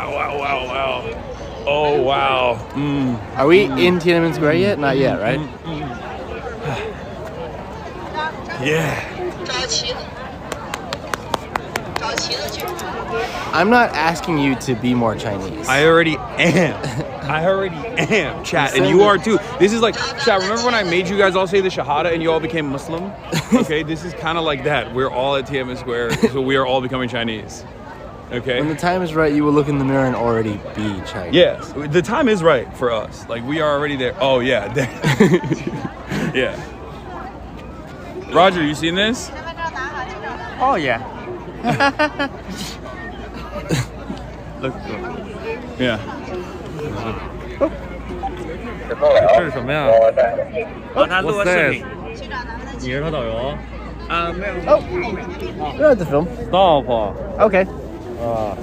wow. Oh, wow. Are we in Tiananmen Square yet? Not yet, right? Yeah. I'm not asking you to be more Chinese. I already am. Chat. And you are too. This is like, chat, remember when I made you guys all say the Shahada and you all became Muslim? Okay, this is kind of like that. We're all at Tiananmen Square, so we are all becoming Chinese. Okay? When the time is right, you will look in the mirror and already be Chinese. Yes, the time is right for us. Like, we are already there. Oh, yeah. Yeah. Roger, you seen this? Oh yeah. Look. Yeah. 这是什么呀？他录个视频。你是他导游？没有。Oh, we don't have to film. Stop. Okay. 我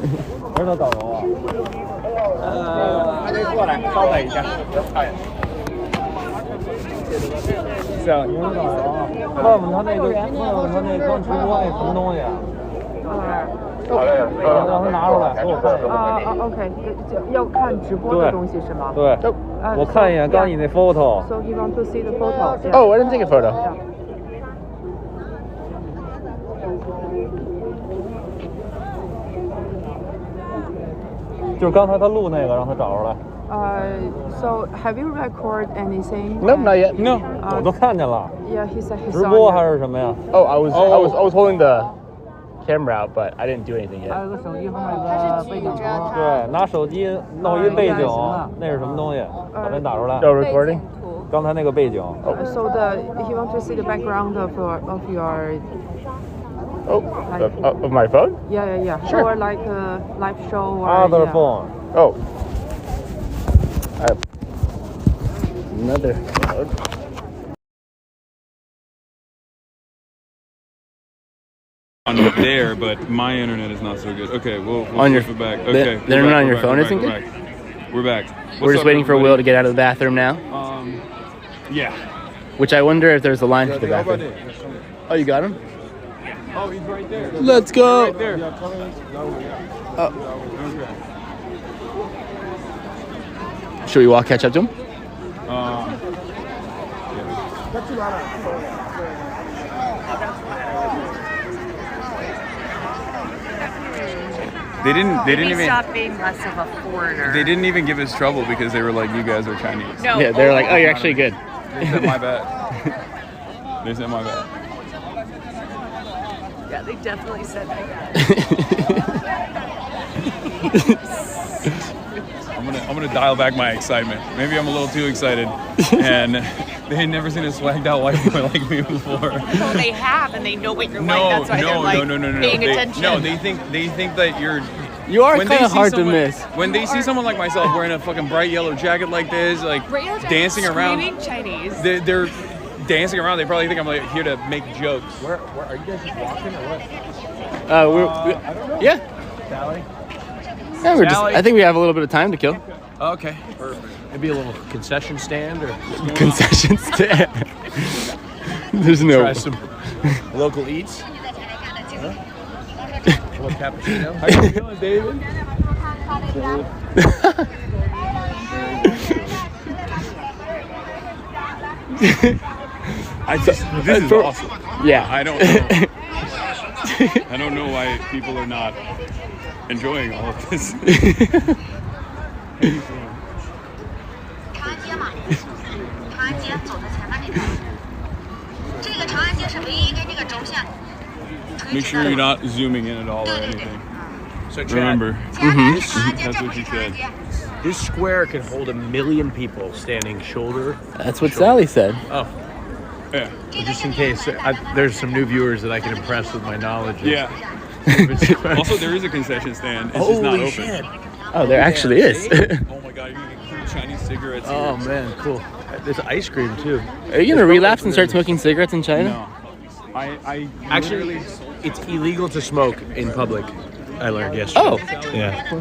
是他导游啊。还得过来招待一下。是啊，你是导游啊？问问他那个，问问他那刚直播那什么东西。让他拿出来给我看一下。OK， 要看直播的东西是吗？对，我看一眼刚你那 photo。 So he want to see the photo. Oh, I didn't take a photo. Yeah. 就是刚才他录那个，让他找出来。So have you record anything? Nope, not yet. No，我都看见了。 Yeah, he said he 直 saw 播 you. 还是什么呀？ Oh, I was holding the camera out, but I didn't do anything 还 yet. 有个手机和那个背景图。对，拿手机弄一背景，那是什么东西？把它打出来。 No recording? 刚才那个背景。So he want to see the background of your Oh, of my phone? yeah. Sure. Or like a live show or Other yeah. phone. Oh. I have another phone. On there, but my internet is not so good. Okay, we'll On your flip it back. Okay, the internet on your phone isn't good? We're back. We're just waiting for Will to get out of the bathroom now. Yeah. Which I wonder if there's a line for the bathroom. Oh, you got him? Oh, he's right there. Let's go. Right there. Should we walk catch up to him? They didn't even Stop being less of a foreigner. They didn't even give us trouble because they were like, you guys are Chinese. No. Yeah, they're like, oh, you're actually good. They said my bad. They said my bad. Yeah, they definitely said that. I'm gonna dial back my excitement. Maybe I'm a little too excited, and they had never seen a swagged out white boy like me before. So they have, and they know what you're like. That's why they're like paying attention. No, they think that you're. You are when kind they of see hard to someone- miss. When they see someone like myself wearing a fucking bright yellow jacket like this, like dancing around, Screaming Chinese. they're dancing around. They probably think I'm like here to make jokes. Where are you guys just walking or what? Yeah. Sally? Yeah, we're just. Sally. I think we have a little bit of time to kill. Okay, perfect. Maybe a little concession stand or Concession stand. There's no. try some local eats. A little cappuccino. How you feeling, David? This is awesome. Yeah. I don't know. I don't know why people are not enjoying all of this. 长安街嘛，长安街走在前面那条，这个长安街是唯一跟这个轴线 Make sure you're not zooming in at all or anything. So Chad, Remember, 前面是长安街， That's 这 what 不是 you 长安 said. 街。 this square can hold 1 million people standing shoulder. That's what Sally said. Oh, yeah, just in case there's some new viewers that I can impress with my knowledge. of yeah. this square. Also, there is a concession stand. It's just not Holy open. shit! Oh, there actually is. Oh my God, you're gonna get Chinese cigarettes. Oh here. man, cool. There's ice cream too. Are you gonna relapse and start smoking cigarettes in China? No, I Actually, literally- it's illegal to smoke in public I learned yesterday. Oh. Yeah.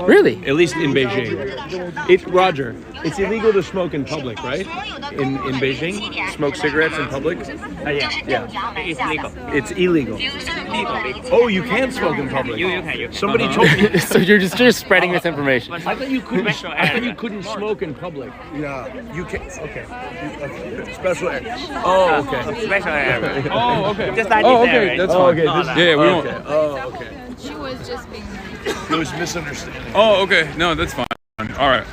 Really? At least in Beijing. Roger, it's illegal to smoke in public, right? In Beijing? Smoke cigarettes in public? Yeah. It's legal. It's illegal. Legal. Oh, you can smoke in public. You can. Somebody told me. So you're just spreading misinformation. I thought you couldn't. Special I thought area. you couldn't smoke in public. Yeah. You can. Okay. Special area. Oh, okay. Special area. Oh, okay. Just like oh, this okay. area. That's Oh, fine. okay. This, Yeah, we don't. okay. Oh, okay. She was just being. It was misunderstanding. Oh, okay. No, that's fine. All right.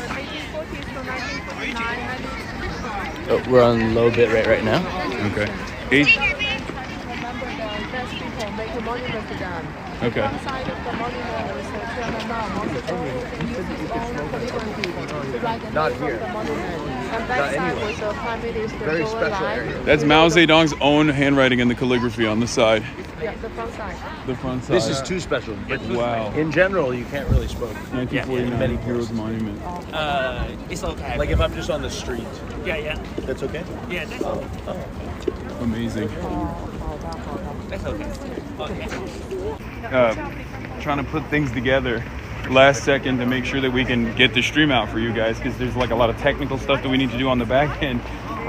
1840s to 1949. Oh, we're on low bit rate right now. Okay. Remember the best people make a monument to them. Okay. One side of the monument was Chairman Mao. Mao Zedong used his own calligraphy to write the Not name here. of the monument. And that side was the Prime Minister Very Zhou special Enlai. area. That's Mao Zedong's own handwriting and the calligraphy on the side. Yeah, the front side. The front side. This is too special. But Wow. in general, you can't really smoke. 1949 Heroes Monument. It's okay. Like if I'm just on the street, yeah. that's okay. Yeah, that's Amazing. okay. Okay. Trying to put things together last second to make sure that we can get the stream out for you guys, because there's like a lot of technical stuff that we need to do on the back end.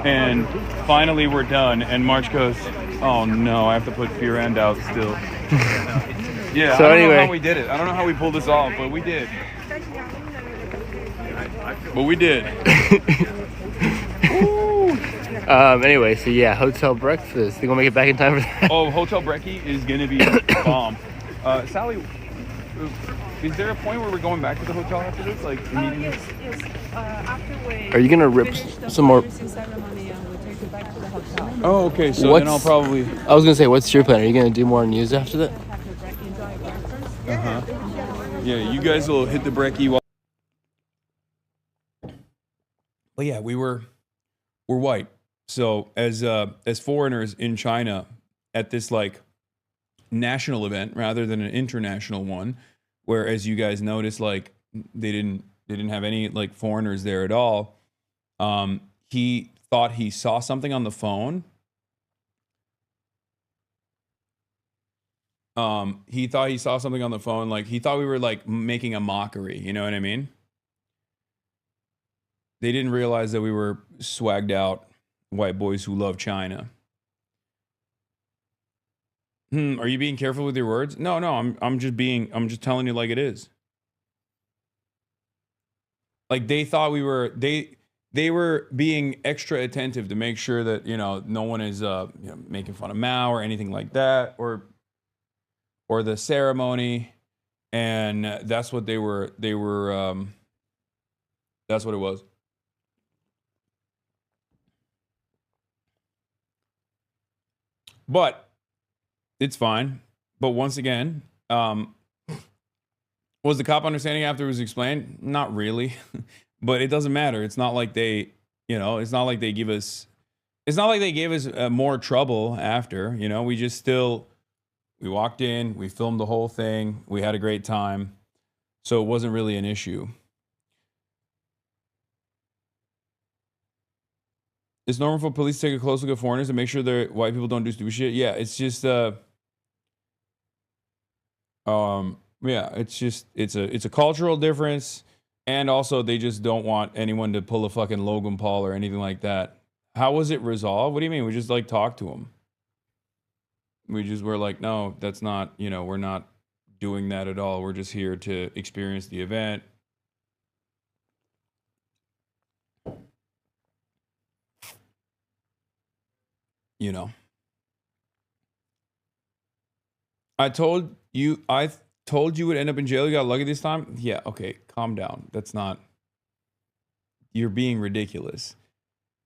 And finally we're done, and March goes, oh no, I have to put Fear End out still. Yeah, So I don't know anyway. how we did it. I don't know how we pulled this off, but we did. But we did. Anyway, so yeah, hotel breakfast. Think we'll make it back in time for that? Oh, Hotel Brekkie is gonna be bomb. Sally, is there a point where we're going back to the hotel after this? Like immediately? Yes. After we Are you gonna rip finish the some more? fundraising ceremony, and we'll take you back to the hotel. Oh, okay. So then I'll What's- probably. I was gonna say, what's your plan? Are you gonna do more news after that? Enjoy breakfast. Yeah, you guys will hit the brekkie while. But yeah, we're white. So as foreigners in China at this like national event rather than an international one, where as you guys noticed, like they didn't have any like foreigners there at all. He thought he saw something on the phone. He thought he saw something on the phone. Like he thought we were like making a mockery. You know what I mean? They didn't realize that we were swagged out white boys who love China. Are you being careful with your words? No, I'm just telling you like it is. Like they thought we were they were being extra attentive to make sure that, you know, no one is making fun of Mao or anything like that, or the ceremony, and that's what they were that's what it was. But it's fine. But once again, was the cop understanding after it was explained? Not really. But it doesn't matter. It's not like they, it's not like they gave us more trouble after, we walked in, we filmed the whole thing, we had a great time. So it wasn't really an issue. It's normal for police to take a close look at foreigners and make sure that white people don't do stupid shit. Yeah, it's just it's a cultural difference, and also they just don't want anyone to pull a fucking Logan Paul or anything like that. How was it resolved? What do you mean? We just like talked to him. We're like, no, that's not, we're not doing that at all. We're just here to experience the event. I told you would end up in jail. You got lucky this time. Yeah, okay, calm down. You're being ridiculous.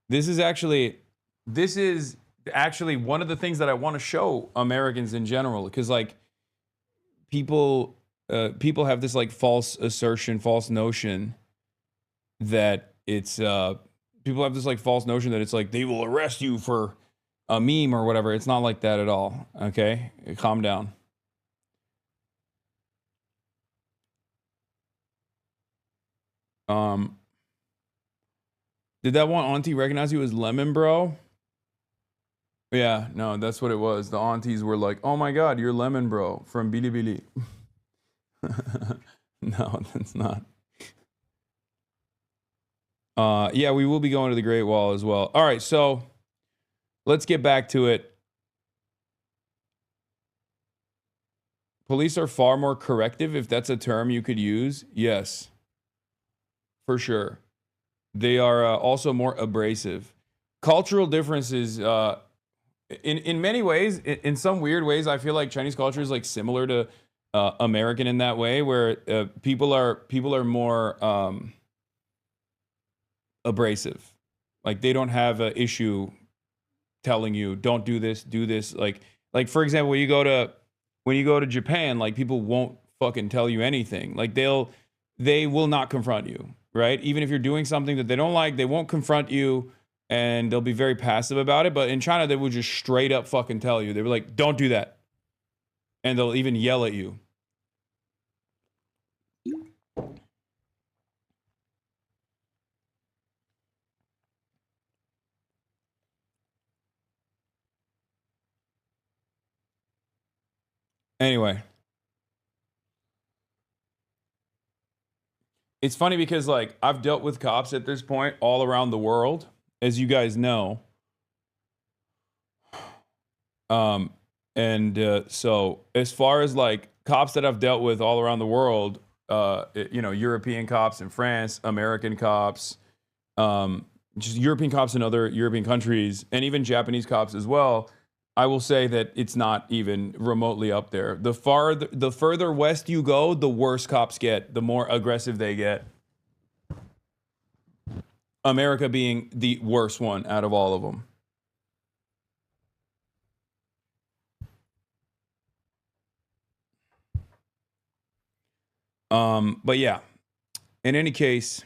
This is actually one of the things that I want to show Americans in general, because like people have this like false notion that it's like they will arrest you for a meme or whatever. It's not like that at all. Okay, calm down. Did that one auntie recognize you as Lemon, bro? Yeah, no, that's what it was. The aunties were like, "Oh my God, you're Lemon Bro from Bilibili." No, that's not. Yeah, we will be going to the Great Wall as well. All right, so let's get back to it. Police are far more corrective, if that's a term you could use. Yes, for sure. They are also more abrasive. Cultural differences, in many ways, in some weird ways, I feel like Chinese culture is like similar to American in that way, where people are more abrasive. Like they don't have an issue telling you don't do this, do this. Like for example, when you go to Japan, like people won't fucking tell you anything. Like they will not confront you, right? Even if you're doing something that they don't like, they won't confront you and they'll be very passive about it. But in China, they would just straight up fucking tell you. They were like, don't do that. And they'll even yell at you. Anyway. It's funny because like I've dealt with cops at this point all around the world, as you guys know. So as far as like cops that I've dealt with all around the world, European cops in France, American cops, just European cops in other European countries, and even Japanese cops as well, I will say that it's not even remotely up there. The further west you go, the worse cops get, the more aggressive they get. America being the worst one out of all of them. But yeah, in any case,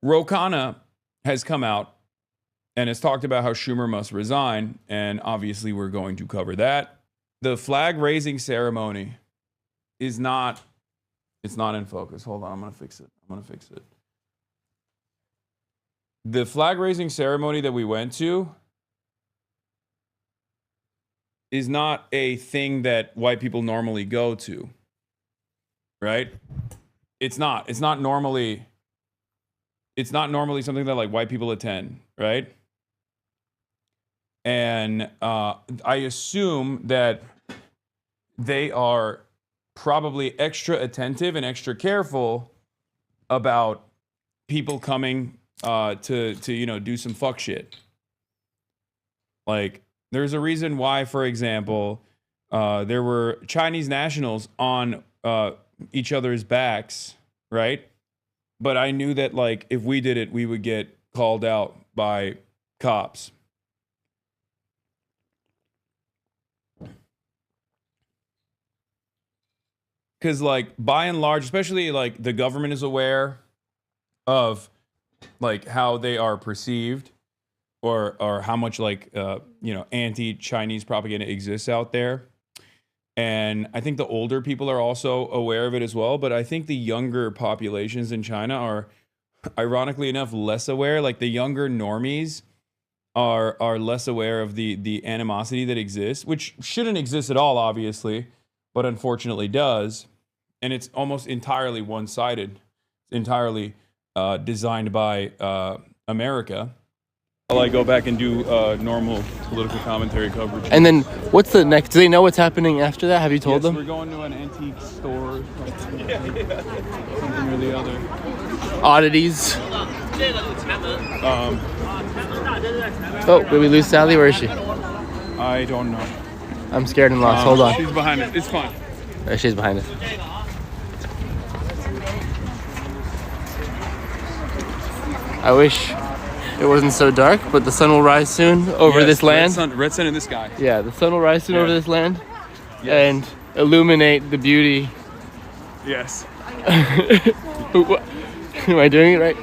Ro Khanna has come out and has talked about how Schumer must resign, and obviously we're going to cover that. The flag raising ceremony it's not in focus. Hold on, I'm gonna fix it. The flag raising ceremony that we went to is not a thing that white people normally go to, right? It's not normally something that like white people attend, right? And I assume that they are probably extra attentive and extra careful about people coming to do some fuck shit. Like there's a reason why, for example, there were Chinese nationals on each other's backs, right? But I knew that like if we did it, we would get called out by cops. Because like by and large, especially like the government is aware of like how they are perceived or how much like anti-Chinese propaganda exists out there. And I think the older people are also aware of it as well. But I think the younger populations in China are, ironically enough, less aware. Like the younger normies are less aware of the animosity that exists, which shouldn't exist at all, obviously, but unfortunately does. And it's almost entirely one-sided, entirely designed by America. While I go back and do normal political commentary coverage. And then what's the next? Do they know what's happening after that? Have you told them? We're going to an antique store. Something or the other. Oddities. Oh, did we lose Sally? Where is she? I don't know. I'm scared and lost. Hold on. She's behind us. It's fine. There, she's behind us. I wish it wasn't so dark, but the sun will rise soon over this land. Red sun in the sky. Yeah, the sun will rise soon over this land and illuminate the beauty. Yes. Am I doing it right?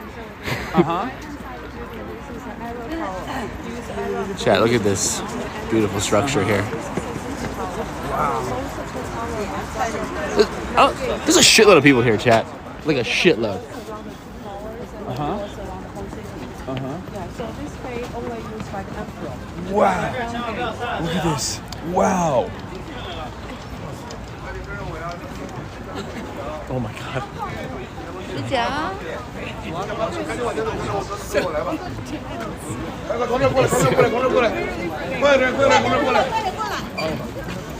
Uh-huh. Chat, look at this beautiful structure here. There's a shitload of people here, chat. Like a shitload. Yeah, so this way only used by the emperor. Wow. Look at this. Wow. Oh my god.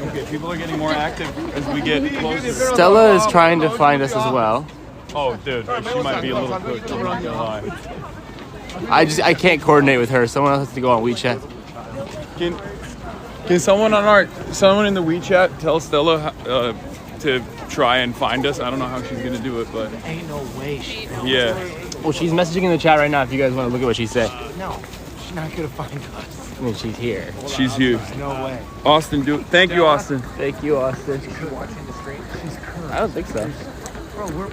Okay, people are getting more active as we get closer. Stella is trying to find us as well. Oh, dude, she might be a little cooked. I'm not gonna lie. I can't coordinate with her. Someone else has to go on WeChat. Can someone in the WeChat tell Stella to try and find us? I don't know how she's gonna do it, but Ain't no way she. yeah. Well, she's messaging in the chat right now. If you guys want to look at what she said. No, she's not gonna find us. I mean, she's here. She's here. No way. Austin, thank you, Austin. Thank you, Austin. I don't think so. Bro,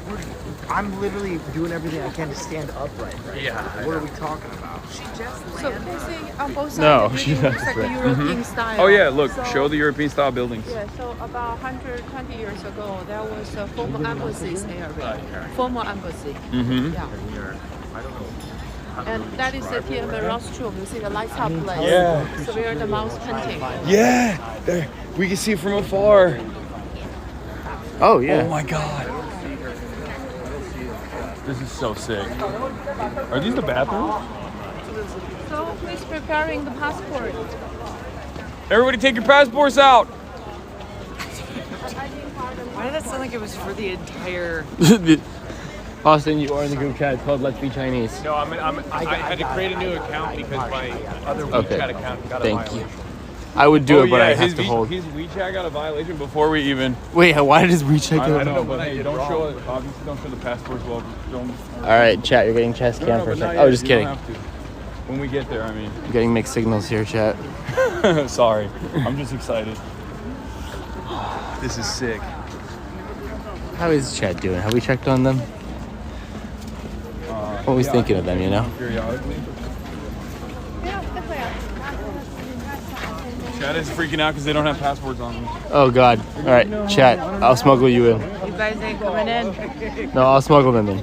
I'm literally doing everything I can to stand upright. Right? Yeah. What are we talking about? So facing on both sides. No, the she's building not looks like a right. European style. Oh yeah, look, So- show the European style buildings. Yeah, so about 120 years ago, there was a former embassy's area. Former embassy. Mm-hmm. Yeah. And that is the Tiananmen rostrum. You see the lights up place. Yeah. So where the mouse painting. Yeah, there, we can see it from afar. Oh yeah. Oh my god. This is so sick. Are these the bathrooms? So please preparing the passport. Everybody take your passports out. Why did that sound like it was for the entire? Austin, you are in the group chat. It's called Let's Be Chinese. No, I had to create a new account because my other Okay. WeChat account got a Thank you. violation. I would do it, but I have his to hold. His WeChat got a violation before we even. Wait, why did his WeChat I go? don't know, but hey, don't show it. Obviously, don't show the passports. Well, don't. All right, chat. You're getting chest cam for a but not second. yet. Oh, just You don't kidding. have to. When we get there, I mean. I'm getting mixed signals here, chat. Sorry, I'm just excited. This is sick. How is chat doing? Have we checked on them? Always thinking of them, you know. Periodically. Chat is freaking out because they don't have passports on them. Oh God. All right, chat. I'll smuggle you in. You guys ain't coming in. No, I'll smuggle them in.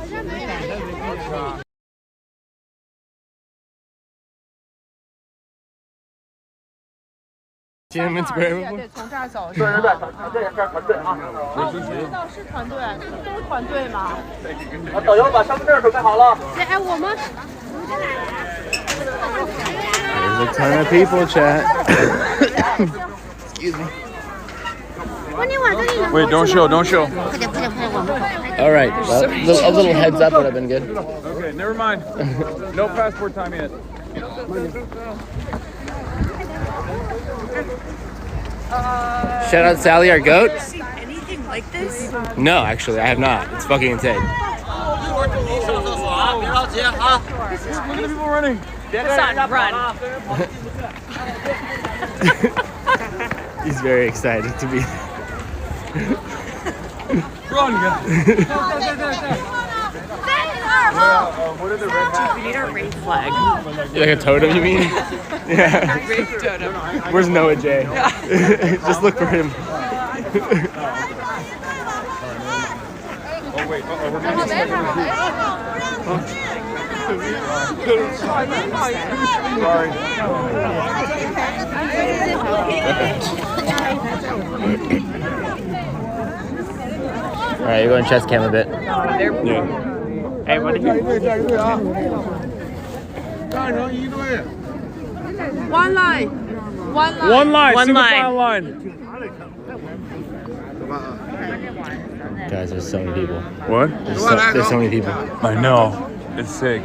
Tiananmen Square. 对，从这儿走。对对对，这边团队啊。哦，我知道是团队，都是团队嘛。导游把身份证准备好了。哎，我们。 There's a ton of people, chat. Excuse me. Wait, don't show, don't show. All right, well, a little heads up would have been good. Okay, never mind. No passport time yet. Shout out Sally, our goat. See anything like this? No, actually, I have not. It's fucking insane. Look at the people running. Hassan, run. He's very excited to be. Run, guys. What are the red We need our race flag. Like a totem, you mean? Yeah. Race totem. Where's Noah J? Just look for him. Oh, wait. We're going All right, you're going chest cam a bit. Yeah. Hey, what did you? One line. One line. One line. One single line. file line. Guys, there's so many people. What? There's so many people. I know. It's sick.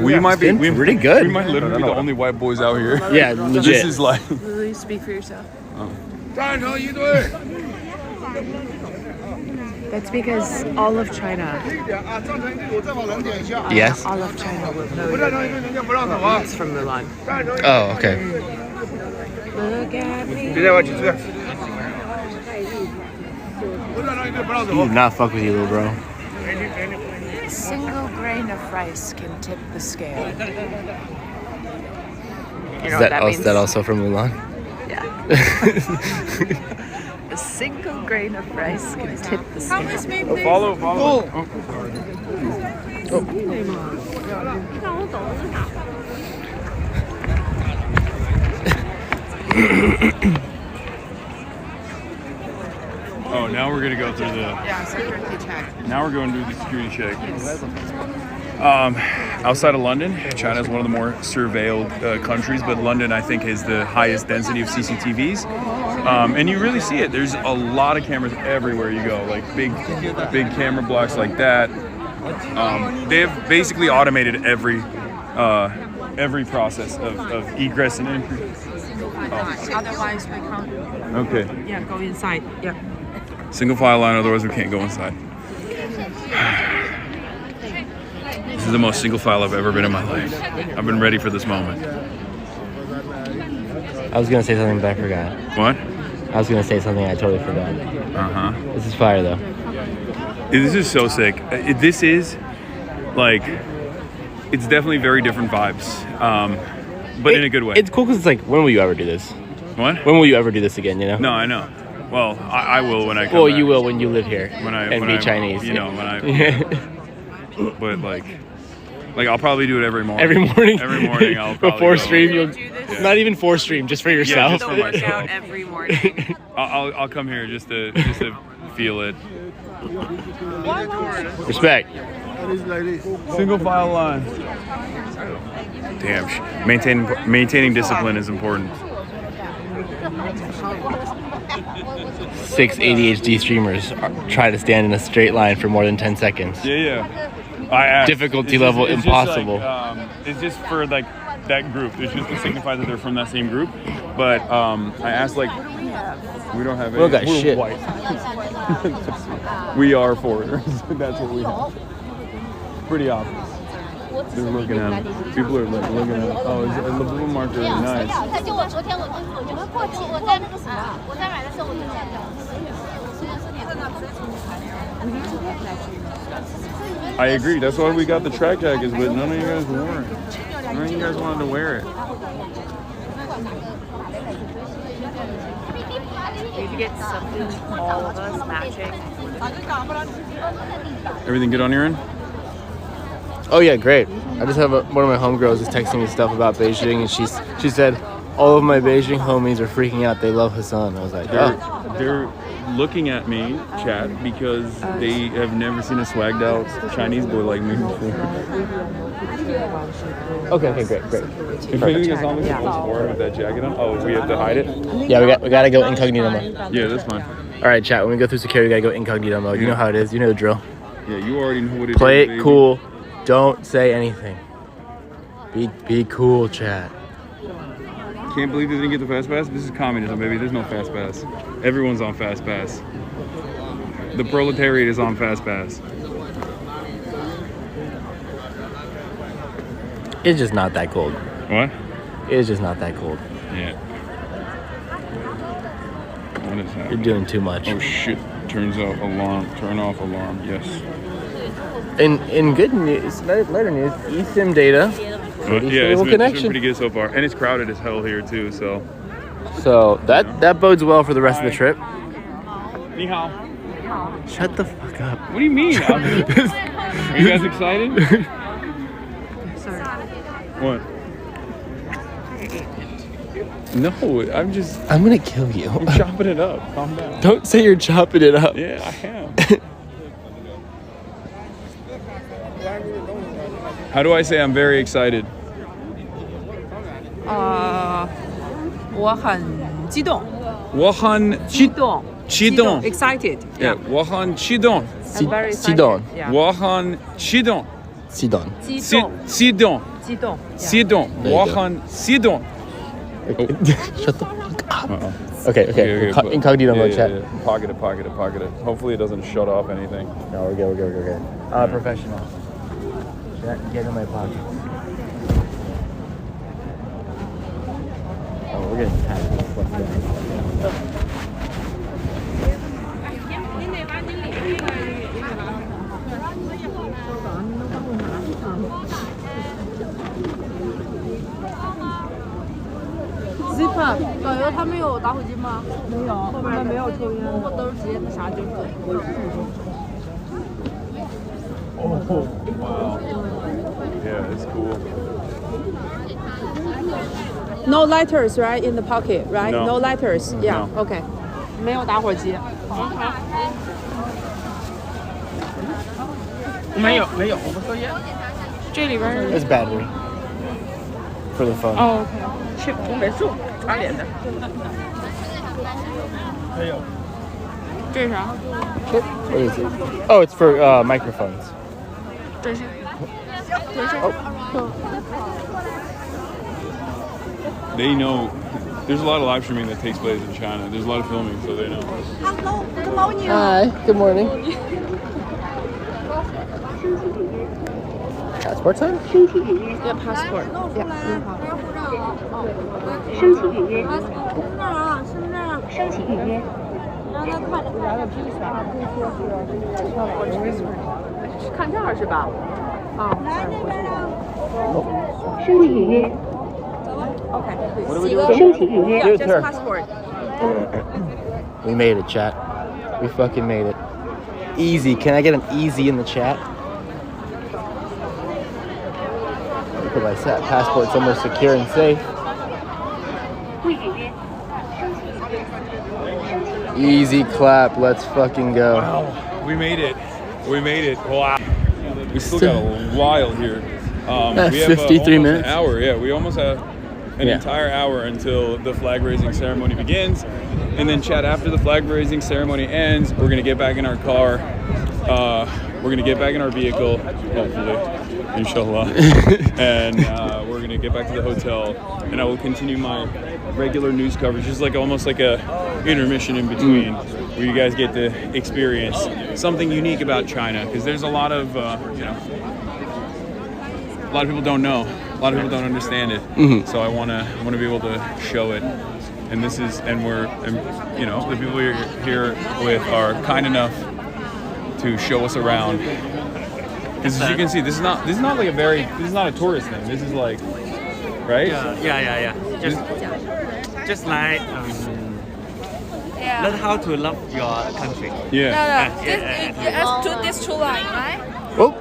We might be pretty good. We might literally be the only white boys out here. Yeah, legit. This is like. Please speak for yourself. That's because all of China, Yes. all of China will know it's from Mulan. Oh, okay. Look at me. He did not fuck with you, little bro. A single grain of rice can tip the scale. You know what that means? Is that also from Mulan? Yeah. A single grain of rice can tip the scale. Follow. Oh, now we're gonna go through the. Yeah, security check. Now we're going to do the security check. Outside of London, China is one of the more surveilled countries, but London, I think, has the highest density of CCTVs. And you really see it. There's a lot of cameras everywhere you go, like big camera blocks like that. They've basically automated every process of egress and ingress. Otherwise, we can't. Okay. Yeah, go inside. Yeah. Single file line, otherwise we can't go inside. This is the most single file I've ever been in my life. I've been ready for this moment. I was gonna say something, but I forgot. What? I was gonna say something I totally forgot. This is fire though. This is so sick. This is like, it's definitely very different vibes, but in a good way. It's cool because it's like, when will you ever do this? What? When will you ever do this again? You know? No, I know. Well, I will when I come Well, back. you will when you live here when be Chinese. You know, when I. But like I'll probably do it every morning. Every morning. Every morning I'll probably before go. stream, you'll not even for stream, just for yourself. Yeah, just for Work myself. out every morning. I'll come here just to feel it. Respect. Single file line. Damn. Maintaining discipline is important. 6 ADHD streamers try to stand in a straight line for more than 10 seconds. Yeah. I asked. Difficulty level it's impossible. Just like, it's just for like that group. It's just to signify that they're from that same group. But I asked like, we don't have any. We don't got we're shit. White. We are foreigners. That's what we have. Pretty obvious. They're looking at it. People are like looking at it. Oh, it's the blue marker. Nice. I agree. That's why we got the track jackets, but none of you guys wore it. None of you guys wanted to wear it. Did you get something, all of us matching? Everything good on your end? Oh yeah, great. I just have one of my homegirls is texting me stuff about Beijing, and she said all of my Beijing homies are freaking out. They love Hassan. I was like, They're looking at me, chat, because they have never seen a swagged out Chinese boy like me before. Okay, great. If anything is on me, with that jacket on. Oh, we have to hide it? Yeah, we gotta go incognito mode. Yeah, that's fine. All right, chat. When we go through security, we gotta go incognito mode. You know how it is. You know the drill. Yeah, you already know what it is. Play it baby. cool. Don't say anything. Be cool, chat. Can't believe they didn't get the fast pass. This is communism, baby. There's no fast pass. Everyone's on fast pass. The proletariat is on fast pass. It's just not that cold. What? It's just not that cold. Yeah. What is You're happening? doing too much. Oh shit. Turns out alarm. Turn off alarm. Yes. In good news, later news, eSIM data. Yeah, it's been Connection. pretty good so far. And it's crowded as hell here too, so. So that bodes well for the rest of the trip. Ni hao. Shut the fuck up. What do you mean? Are you guys excited? Sorry. What? No, I'm gonna kill you. I'm chopping it up. Calm down. Don't say you're chopping it up. Yeah, I am. How do I say I'm very excited? 我很激动。我很激动。激动。 Excited. Yeah, 我很激动。 I'm very excited. 激动。 Yeah. 我很激动。激动。激动。激动。激动。激动。我很激动。 Shut the fuck up. Okay. Incognito mode, chat. Pocket it. Hopefully it doesn't shut off anything. No, we're good. Professional. Get in my pocket. Oh, we're getting tired. Let's go. Zipper. 导游他们有打火机吗？没有，后面没有抽烟，我都是直接那啥就可以。Oh, wow. Yeah, that's cool. No lighters, right, in the pocket, right? No. No lighters. Yeah. No. Okay. 没有打火机。没有，我不抽烟。这里边 It's battery for the phone. 哦 ，OK。是红梅树擦脸的。没有。这是啥？ What is it? Oh, it's for microphones. 这是。They know. There's a lot of live streaming that takes place in China. There's a lot of filming, so they know. Hello, good morning. Hi. Good morning. Passport time? Yeah, passport. Yeah. 申请预约。申请预约。看这儿是吧？啊。申请预约。 Okay. What are we doing? 申请预约。 Yeah, just passport. We made it, chat. We fucking made it. Easy. Can I get an easy in the chat? Look at my set. Passport's almost secure and safe. 未预约。 Easy clap. Let's fucking go. Wow, we made it. We made it. Wow. We still got a while here. We have 53 almost minutes. An hour. Yeah, we almost have an Yeah. entire hour until the flag raising ceremony begins. And then, chat, after the flag raising ceremony ends, we're gonna get back in our car. We're gonna get back in our vehicle, hopefully, inshallah. And we're gonna get back to the hotel, and I will continue my regular news coverage, just like almost like a intermission in between, where you guys get to experience something unique about China, because there's a lot of you know, a lot of people don't know, a lot of people don't understand it. So I want to be able to show it, and this is, and you know, the people you're here with are kind enough to show us around. Because as you can see, this is not like this is not a tourist thing. This is like, right? Yeah. Just like learn how to love your country. Yeah. This two line, right? Oh,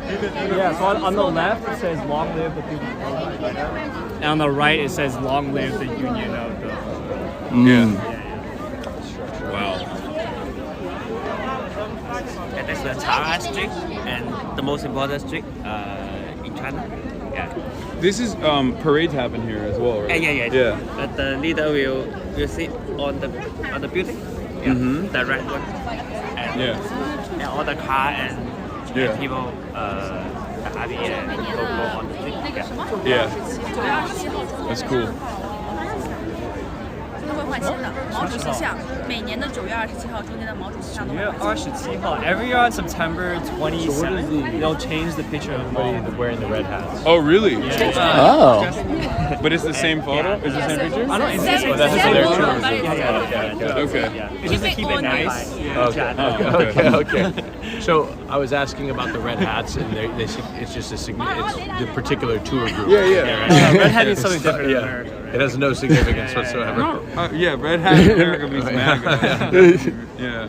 Yeah, so on the left it says long live the people. And on the right it says long live the union of the. Yeah. Wow. And that's the Chang'an Street and the most important street in China. Yeah. This is parades happen here as well, right? Yeah. But the leader will sit on the building. Yeah. Mhm. The red one. And, and all the car and people the army and go on the street. Yeah. That's cool. 会换新的毛主席像，每年的9月27号中间的毛主席像都会换新。 Every year on September 27th, they'll change the picture of Mao wearing the red hat. Oh, really? oh. But it's the same photo? It's the same picture? I don't know. Same That's photo, their but choice. it's- Okay. It's just to keep it nice. Okay. So I was asking about the red hats, and they it's just it's the particular tour group. Yeah. Red hat means something different in Yeah. America. It has no significance whatsoever. Yeah, red hat in America means MAGA. Yeah.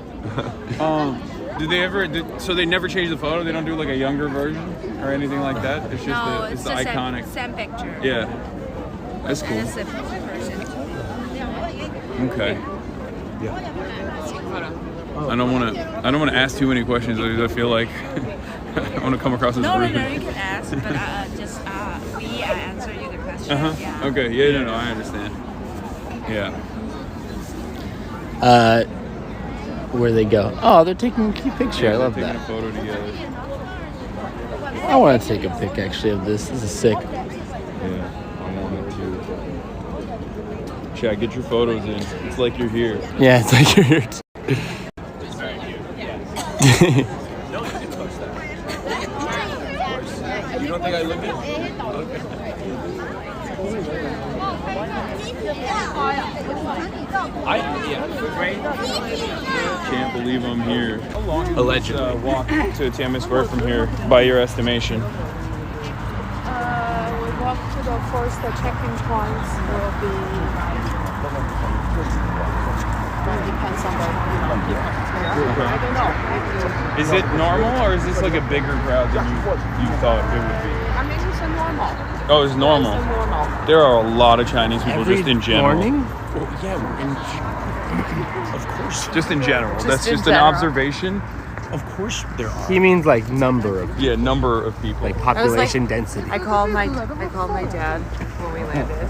Did they ever? So they never change the photo? They don't do like a younger version or anything like that? It's just No, it's it's the the iconic. same picture. Yeah. That's And cool. it's a person. Okay. I don't want to ask too many questions because I feel like I want to come across as No, rude. you can ask, but just I answer you the question. Yeah. Okay. Yeah. No. I understand. Yeah. Where they go? Oh, they're taking a cute picture. I love Taking that. a photo together. I want to take a pic actually of this. This is sick. Yeah. I wanted to. Chat, get your photos in. It's like you're here. Yeah, it's like you're here. You don't think I look it? Can't believe I'm here. How long is Allegedly. this walk to Tiananmen Square from here, by your estimation? We walk to the first check-in points will be Depends on the, I don't know. Is it normal or is this like a bigger crowd than you thought it would be? I mean, it's a normal. Oh, it's normal. It's a normal. There are a lot of Chinese people Every just in general. morning? Well, yeah, we're in. Of course. Just in general. That's in just an general. observation. Of course there are. He means like number of, Yeah, number of people. like population density. I called my dad when we landed.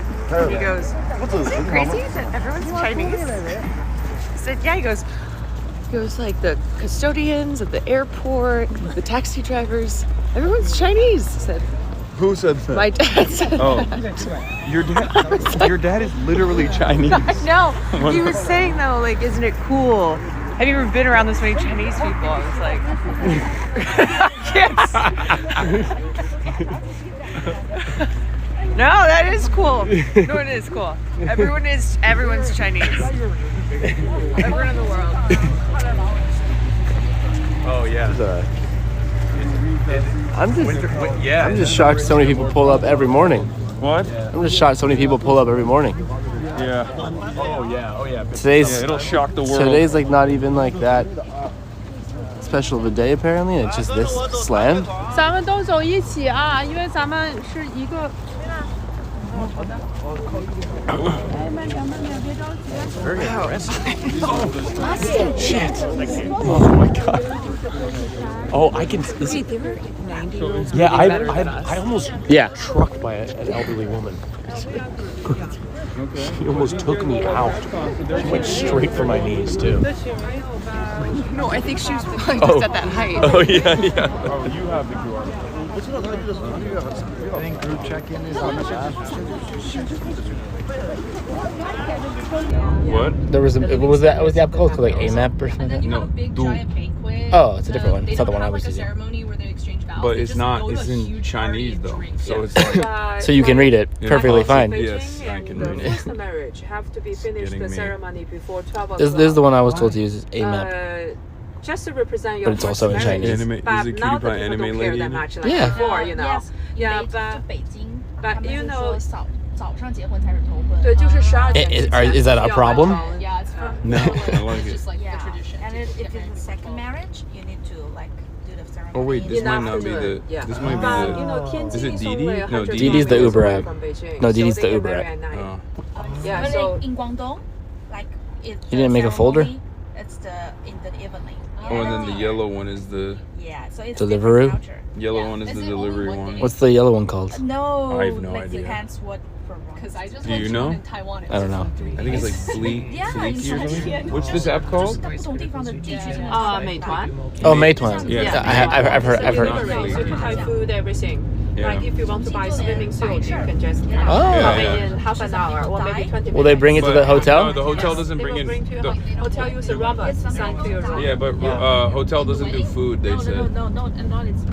He goes, crazy that everyone's Chinese? I said, yeah. He goes like the custodians at the airport, the taxi drivers, everyone's Chinese. I said, Who said that? my dad said Oh. that. Your dad is literally Chinese. No, he was saying though, like, isn't it cool? Have you ever been around this many Chinese people? I was like, yes. No, that is cool. No, it is cool. Everyone's Chinese. Everyone in the world. Oh yeah. I'm Yeah. just shocked so many people pull up every morning. What? I'm just shocked so many people pull up every morning. Yeah. Oh yeah. Today's Yeah, it'll shock the world. Today's like not even like that special of a day apparently. It's just this slammed. 咱们都走一起啊，因为咱们是一个。 Very aggressive. Shit. Oh my god. Oh, I can. Listen. Yeah, I almost Yeah. struck by an elderly woman. She almost took me out. She went straight for my knees too. No, I think she was probably just at that height. Oh yeah. Oh, you have the QR. I think group check-in is on the app. What? There was what was that? What was the app called? Like AMAP or something? You No, have a big do- giant banquet. Oh, it's a different one. They It's not the don't one I have, was like, a using. ceremony where they exchange vows. But They it's just not. go to It's a in huge party Chinese and though, drink. so Yeah. it's like. So you can read it Yeah. perfectly fine. Yes, I can read it. First marriage have to be finished Getting the me. ceremony before 12 o'clock. This is the one I was told to use. Is AMAP. Just to represent your But it's also in first marriage. Chinese. Anime. But Is it now cutie the pie people anime don't care lady? that much like Yeah. before, you know. Yes, Yeah, 就 but 北京， but 他们 you 是 know 说早上结婚才是头婚。对，就是12点 Is that a problem? Yeah, it's for No, I like it's it. just like Yeah. the tradition. And to if get married it's a second before. marriage, you need to like do the ceremony. Oh wait, this in might not be the. afternoon. Yeah. This might But be you know, the. Tianjin Is it is Didi? only No, 100 Didi's the kilometers Uber away app. from Beijing, No, so Didi's they the get Uber married app. at night. Oh. Yeah, But so in Guangdong, like You didn't make a folder? It's in the evening. Oh, and then the yellow one is the Yeah, so it's Deliveroo? different culture. yellow Yeah. one is Is the it only delivery one one. day? What's the yellow one called? No, I have no like idea. depends what because I just Do went you to know? one in Taiwan. It I don't was know. for 3 I think it's like days. Fleeky or something. Yeah. What's this app called? 不同地方的地区真的美团 Oh, Meituan. Yeah. I've heard. It's heard. delivery, so you can buy food, everything. Yeah. Like if you want to buy swimming suit, you can just Oh. Yeah. in half an hour or maybe 20 minutes. Will they bring it to the No, hotel? the hotel doesn't They bring will in. bring to your The, hotel use a robot sent to your room. yeah, but hotel doesn't do food. They said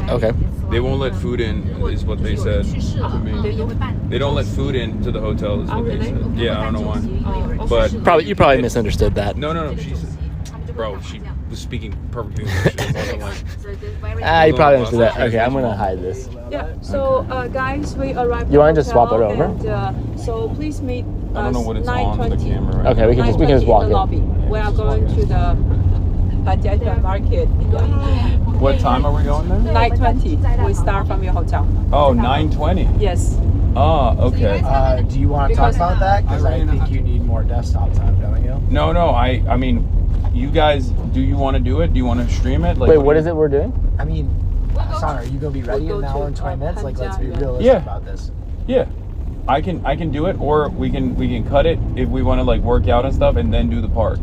Okay. they won't let food in. Is what they said to me. They don't let food in to the hotel. Is what they really? said. Yeah, I don't know why. Oh, But You probably misunderstood that. no. She said, bro, she was speaking perfect English. It wasn't like. You probably understood that. Okay, I'm gonna hide this. Yeah. So guys, we arrived. You wanna at just swap it hotel over? And, so please meet I don't know what it's on the 9:20. camera. Right Okay, we can just in walk the in. lobby. We are going to the Bajia market. What time are we going there? 9:20. We start from your hotel. Oh, 9:20. Yes. Ah, okay. Do you want to talk Because- about that? Because I think you need more desktop time, don't you? No. I mean, you guys, do you want to do it? Do you want to stream it? Like, Wait, what is it we're doing? I mean, Hassan, are you gonna be ready We'll in go an hour to, and 20 minutes? Like, let's be Panjia, realistic Yeah. about this. Yeah, I can do it, or we can cut it if we want to like work out and stuff, and then do the park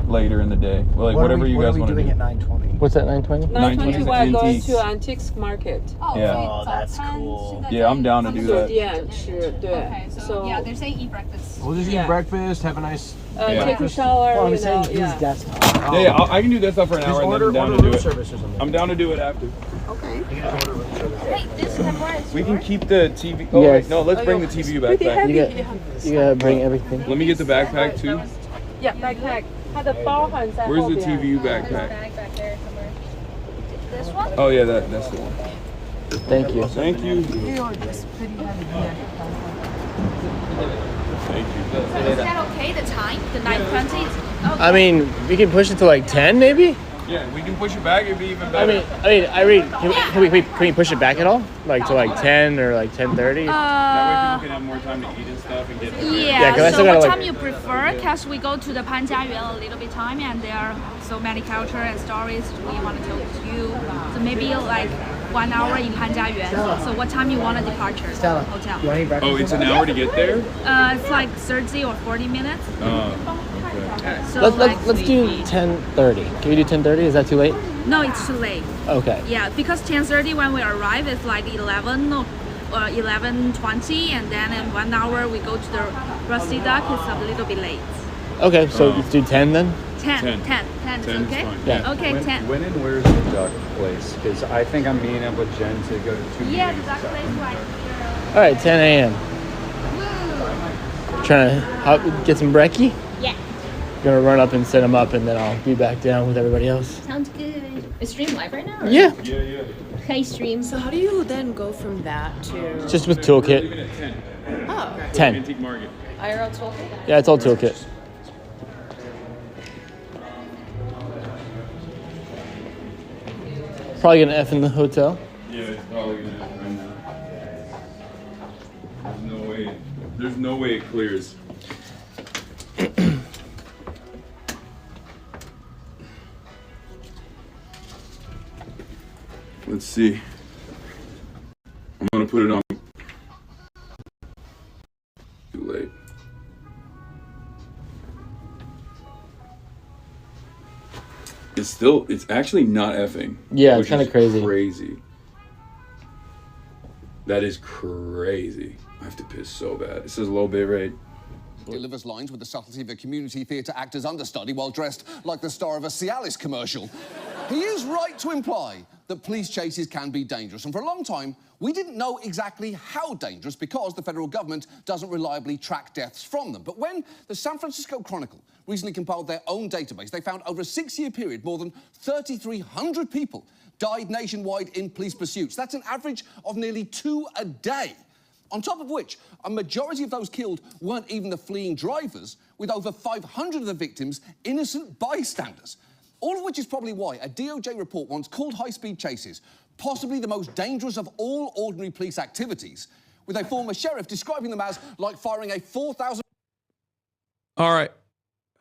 later in the day. Well, like whatever you guys What want are to we doing do. at 9:20? What's that? 9:20? 9:20 we are going Antiques. to antiques market. Oh, Yeah. 所以 Oh, 早 that's 餐 cool. 是在 Yeah, I'm down to do 酒 that. 店吃，对。 Okay, so So yeah, they're saying eat breakfast. We'll just eat Yeah. breakfast, have a nice. Yeah. take a shower, Well, I'm you saying know, use yeah. desktop. Yeah, I can do that stuff for an hour, and then I'm down to do room it. service or something. I'm down to do it after. Wait, this camera is We can keep the TV. Oh Yes. wait, no, let's bring the TV back. Pretty heavy. You gotta bring everything. Let me get the backpack too. Yeah, backpack. 它的包含在 Where's 后 the 边。 TV backpack? bag back there somewhere. This one? Oh yeah, that's the one. Thank you. Thank you. Thank you. Is that okay? The time, the 9:20. Okay. I mean, we can push it to like 10 maybe? Yeah, we can push it back. It'd be even I better. mean, Irene, can we push it back at all? Like to like 10 or like 10:30? That way people can have more time to eat and stuff and get. Yeah, 'cause I so still what gotta, time like- you prefer? Because we go to the Panjiayuan a little bit time, and there are so many culture and stories we want to tell to you. So maybe like 1 hour in Panjiayuan. So what time you want a departure? Stella, Hotel. you want to eat breakfast? Oh, it's an hour to get there. It's like 30 or 40 minutes. Okay. So Let's do 10:30. Can we do 10:30? Is that too late? No, it's too late. Okay. Yeah, because 10:30 when we arrive, it's like 11 or 11:20, and then in 1 hour we go to the Rusty Duck. It's a little bit late. Okay, so let's do 10 then. 10 10. is 10 is okay? fine. Yeah. Okay, 10. When and where's the duck place? Because I think I'm meeting up with Jen to go to 2 Yeah, the meetings. duck place right here. All right, 10 a.m. Trying to get some brekkie. Yeah. Gonna run up and set them up, and then I'll be back down with everybody else. Sounds good. Is stream live right now? Or? Yeah. Yeah. Hey, stream. So how do you then go from that to Just with toolkit. Leaving at 10. 10. Antique Market. IRL toolkit? Yeah, it's all toolkit. Probably gonna F in the hotel. Yeah, it's probably gonna happen right now. There's no way. There's no way it clears. Let's see. I'm gonna put it on. Too late. It's actually not effing. Yeah, it's which kinda is crazy. Crazy. That is crazy. I have to piss so bad. It says low bit rate. Delivers lines with the subtlety of a community theatre actor's understudy while dressed like the star of a Cialis commercial. He is right to imply that police chases can be dangerous, and for a long time, we didn't know exactly how dangerous because the federal government doesn't reliably track deaths from them. But when the San Francisco Chronicle recently compiled their own database, they found over a 6-year period, more than 3,300 people died nationwide in police pursuits. That's an average of nearly 2 a day. On top of which, a majority of those killed weren't even the fleeing drivers, with over 500 of the victims innocent bystanders. All of which is probably why a DOJ report once called high-speed chases possibly the most dangerous of all ordinary police activities, with a former sheriff describing them as like firing a 4,000... All right.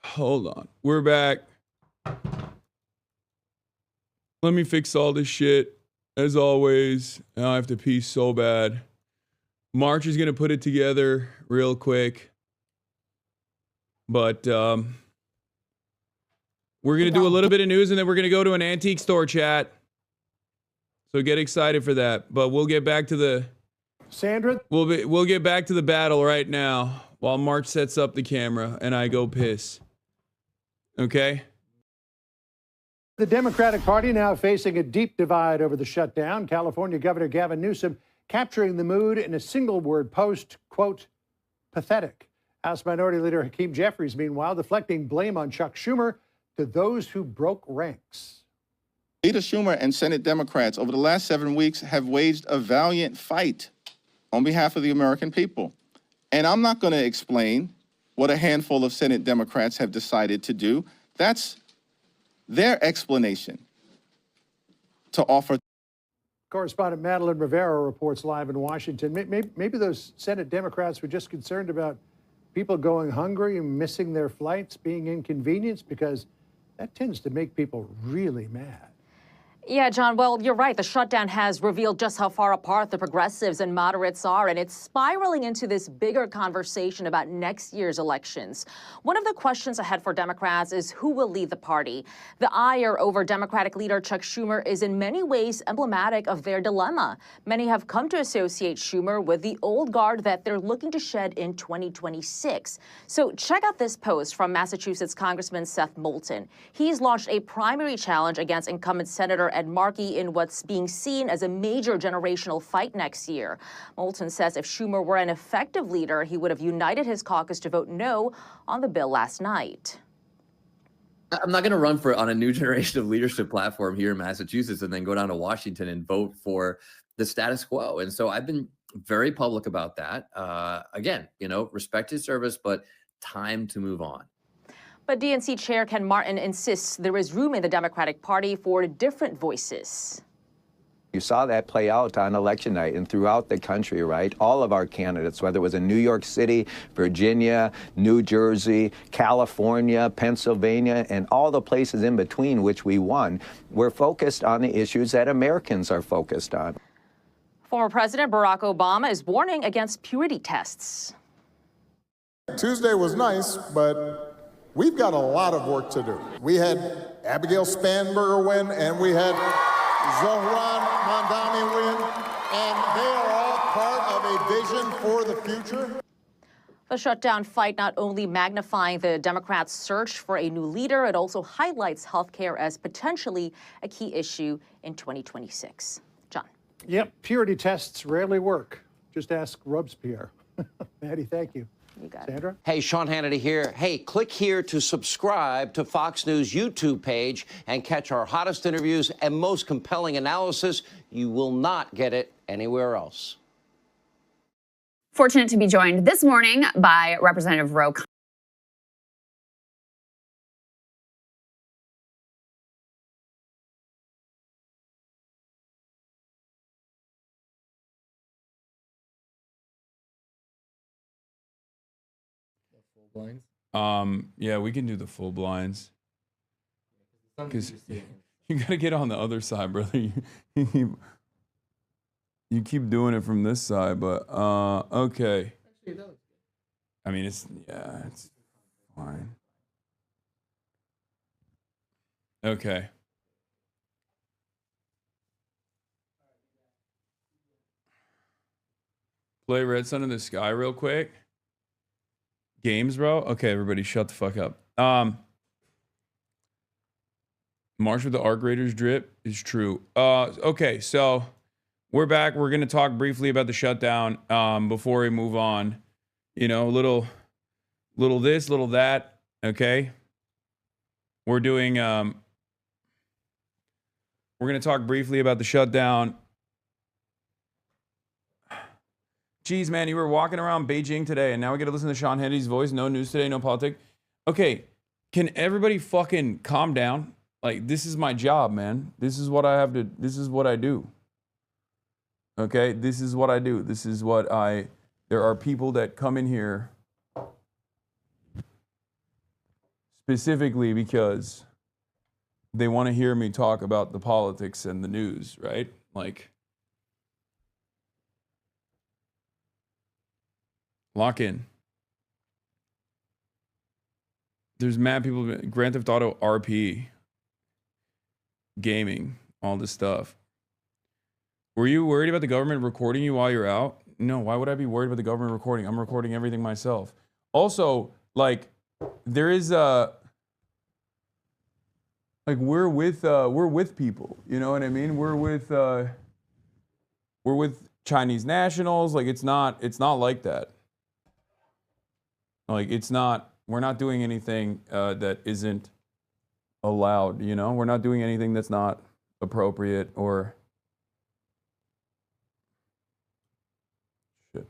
Hold on. We're back. Let me fix all this shit. As always, now I have to pee so bad. March is going to put it together real quick. But we're going to do a little bit of news, and then we're going to go to an antique store chat. So get excited for that. But we'll get back to the... Sandra? We'll get back to the battle right now while March sets up the camera and I go piss. Okay? The Democratic Party now facing a deep divide over the shutdown. California Governor Gavin Newsom capturing the mood in a single-word post, quote, pathetic. House Minority Leader Hakeem Jeffries, meanwhile, deflecting blame on Chuck Schumer to those who broke ranks. Leader Schumer and Senate Democrats over the last 7 weeks have waged a valiant fight on behalf of the American people. And I'm not going to explain what a handful of Senate Democrats have decided to do. That's their explanation to offer. Correspondent Madeline Rivera reports live in Washington. Maybe those Senate Democrats were just concerned about people going hungry and missing their flights, being inconvenienced, because that tends to make people really mad. Yeah, John, well, you're right. The shutdown has revealed just how far apart the progressives and moderates are, and it's spiraling into this bigger conversation about next year's elections. One of the questions ahead for Democrats is who will lead the party. The ire over Democratic leader Chuck Schumer is in many ways emblematic of their dilemma. Many have come to associate Schumer with the old guard that they're looking to shed in 2026. So check out this post from Massachusetts Congressman Seth Moulton. He's launched a primary challenge against incumbent Senator Ed Markey in what's being seen as a major generational fight next year. Moulton says if Schumer were an effective leader, he would have united his caucus to vote no on the bill last night. I'm not going to run on a new generation of leadership platform here in Massachusetts and then go down to Washington and vote for the status quo. And so I've been very public about that. Again, respect his service, but time to move on. But DNC Chair Ken Martin insists there is room in the Democratic Party for different voices. You saw that play out on election night and throughout the country, right? All of our candidates, whether it was in New York City, Virginia, New Jersey, California, Pennsylvania, and all the places in between which we won, we're focused on the issues that Americans are focused on. Former President Barack Obama is warning against purity tests. Tuesday was nice, but we've got a lot of work to do. We had Abigail Spanberger win, and we had Zohran Mamdani win, and they are all part of a vision for the future. The shutdown fight not only magnifying the Democrats' search for a new leader, it also highlights healthcare as potentially a key issue in 2026. John. Yep, purity tests rarely work. Just ask Robespierre. Maddie, thank you. You got Sandra? Hey, Sean Hannity here. Hey, click here to subscribe to Fox News YouTube page and catch our hottest interviews and most compelling analysis. You will not get it anywhere else. Fortunate to be joined this morning by Representative Ro. Blinds? Yeah, we can do the full blinds. Because you gotta get on the other side, brother. You keep doing it from this side, but okay. I mean, it's fine. Okay. Play Red Sun in the Sky real quick. Games, bro? Okay, everybody shut the fuck up. March with the Arc Raiders drip is true. Okay, so we're back. We're going to talk briefly about the shutdown before we move on. Little this, little that, okay? We're doing, we're going to talk briefly about the shutdown. Geez, man, you were walking around Beijing today, and now we got to listen to Sean Hannity's voice. No news today, no politics. Okay, can everybody fucking calm down? Like, this is my job, man. This is what I have to, this is what I do. Okay, this is what I do. This is what there are people that come in here specifically because they want to hear me talk about the politics and the news, right? Like, lock in. There's mad people, Grand Theft Auto RP, gaming, all this stuff. Were you worried about the government recording you while you're out? No, why would I be worried about the government recording? I'm recording everything myself. Also, like, there is like, we're with people, you know what I mean? We're with Chinese nationals. Like, it's not like that. Like, we're not doing anything that isn't allowed, you know? We're not doing anything that's not appropriate or... Shit.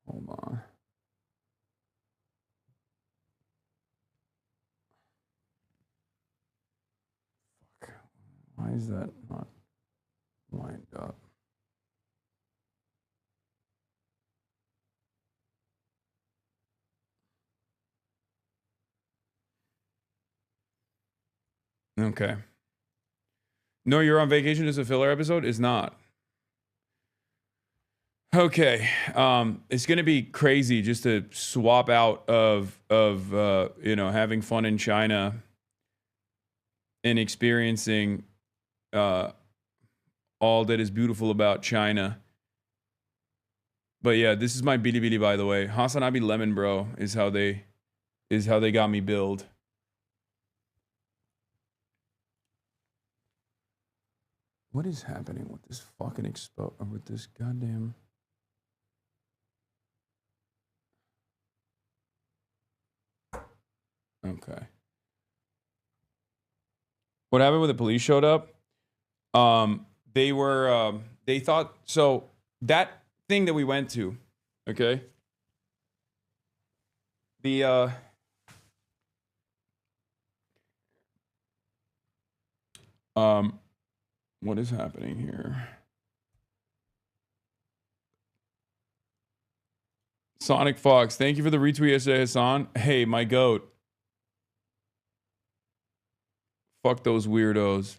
Hold on. Fuck. Why is that not lined up? Okay. No, you're on vacation is a filler episode? Is not. Okay. It's going to be crazy just to swap out of having fun in China and experiencing all that is beautiful about China. But yeah, this is my Bilibili, by the way. Hasanabi Lemon Bro is how they got me billed. What is happening with this fucking with this goddamn... Okay. What happened when the police showed up? They thought, so that thing that we went to, okay? The what is happening here? Sonic Fox, thank you for the retweet yesterday, Hassan. Hey, my goat. Fuck those weirdos.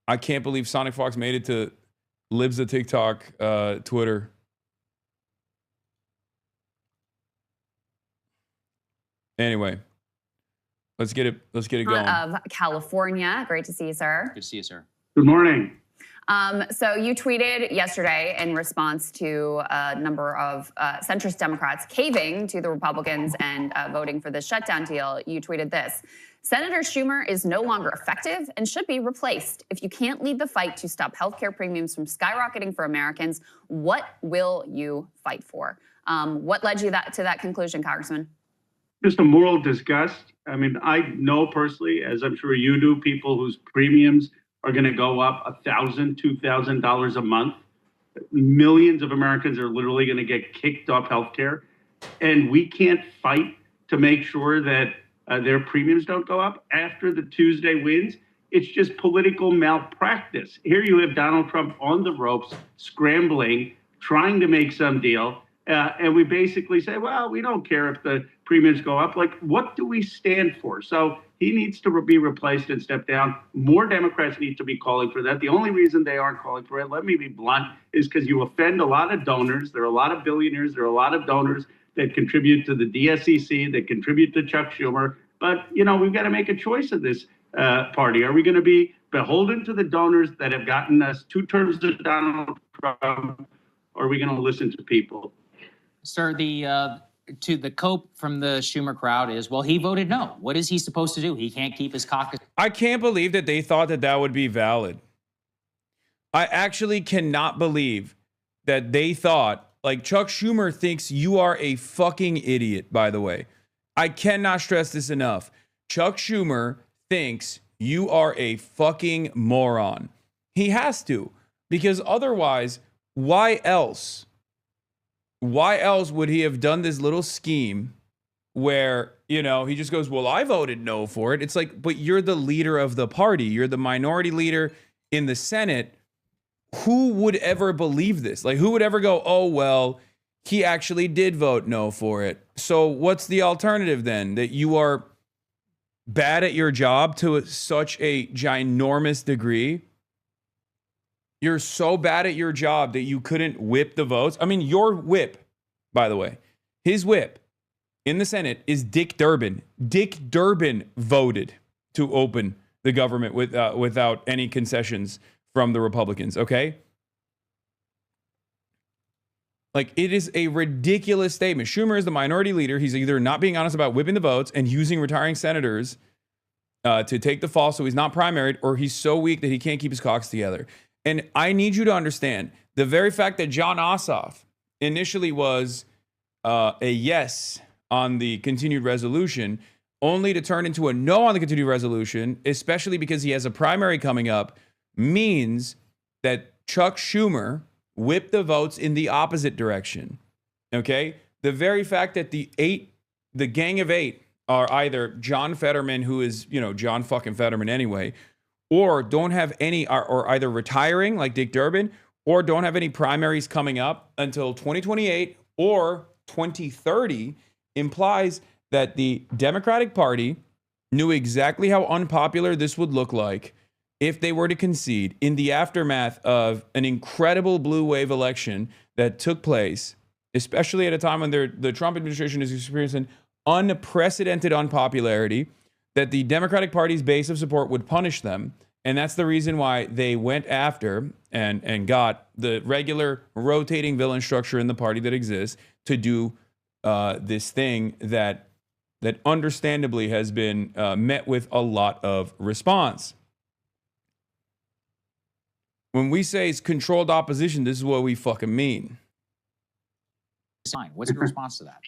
I can't believe Sonic Fox made it to Libs the TikTok Twitter. Anyway, let's get it going. Of California. Great to see you, sir. Good to see you, sir. Good morning. So you tweeted yesterday in response to a number of centrist Democrats caving to the Republicans and voting for the shutdown deal. You tweeted this: Senator Schumer is no longer effective and should be replaced. If you can't lead the fight to stop healthcare premiums from skyrocketing for Americans, what will you fight for? What led you to that conclusion, Congressman? Just a moral disgust. I mean, I know personally, as I'm sure you do, people whose premiums are going to go up $1,000, $2,000 a month. Millions of Americans are literally going to get kicked off healthcare, and we can't fight to make sure that their premiums don't go up after the Tuesday wins. It's just political malpractice. Here you have Donald Trump on the ropes, scrambling, trying to make some deal. And we basically say, well, we don't care if the premiums go up. Like, what do we stand for? So he needs to be replaced and step down. More Democrats need to be calling for that. The only reason they aren't calling for it, let me be blunt, is because you offend a lot of donors. There are a lot of billionaires. There are a lot of donors that contribute to the DSCC, that contribute to Chuck Schumer. But, you know, we've got to make a choice of this party. Are we going to be beholden to the donors that have gotten us 2 terms of Donald Trump, or are we going to listen to people? Sir, the cope from the Schumer crowd is, well, he voted no. What is he supposed to do? He can't keep his caucus. I can't believe that they thought that that would be valid. I actually cannot believe that they thought, like, Chuck Schumer thinks you are a fucking idiot, by the way. I cannot stress this enough. Chuck Schumer thinks you are a fucking moron. He has to, because otherwise, why else? Why else would he have done this little scheme where, you know, he just goes, well, I voted no for it. It's like, but you're the leader of the party. You're the minority leader in the Senate. Who would ever believe this? Like, who would ever go, oh, well, he actually did vote no for it. So what's the alternative then? That you are bad at your job to such a ginormous degree? You're so bad at your job that you couldn't whip the votes. I mean, your whip, by the way, his whip in the Senate is Dick Durbin. Dick Durbin voted to open the government without any concessions from the Republicans, okay? Like, it is a ridiculous statement. Schumer is the minority leader. He's either not being honest about whipping the votes and using retiring senators to take the fall so he's not primaried, or he's so weak that he can't keep his caucus together. And I need you to understand, the very fact that John Ossoff initially was a yes on the continued resolution, only to turn into a no on the continued resolution, especially because he has a primary coming up, means that Chuck Schumer whipped the votes in the opposite direction. Okay? The very fact that the gang of 8 are either John Fetterman, who is, you know, John fucking Fetterman anyway, or don't have any, or either retiring like Dick Durbin, or don't have any primaries coming up until 2028 or 2030, implies that the Democratic Party knew exactly how unpopular this would look like if they were to concede in the aftermath of an incredible blue wave election that took place, especially at a time when the Trump administration is experiencing unprecedented unpopularity, that the Democratic Party's base of support would punish them. And that's the reason why they went after and got the regular rotating villain structure in the party that exists to do this thing that understandably has been met with a lot of response. When we say it's controlled opposition, this is what we fucking mean. What's your response to that?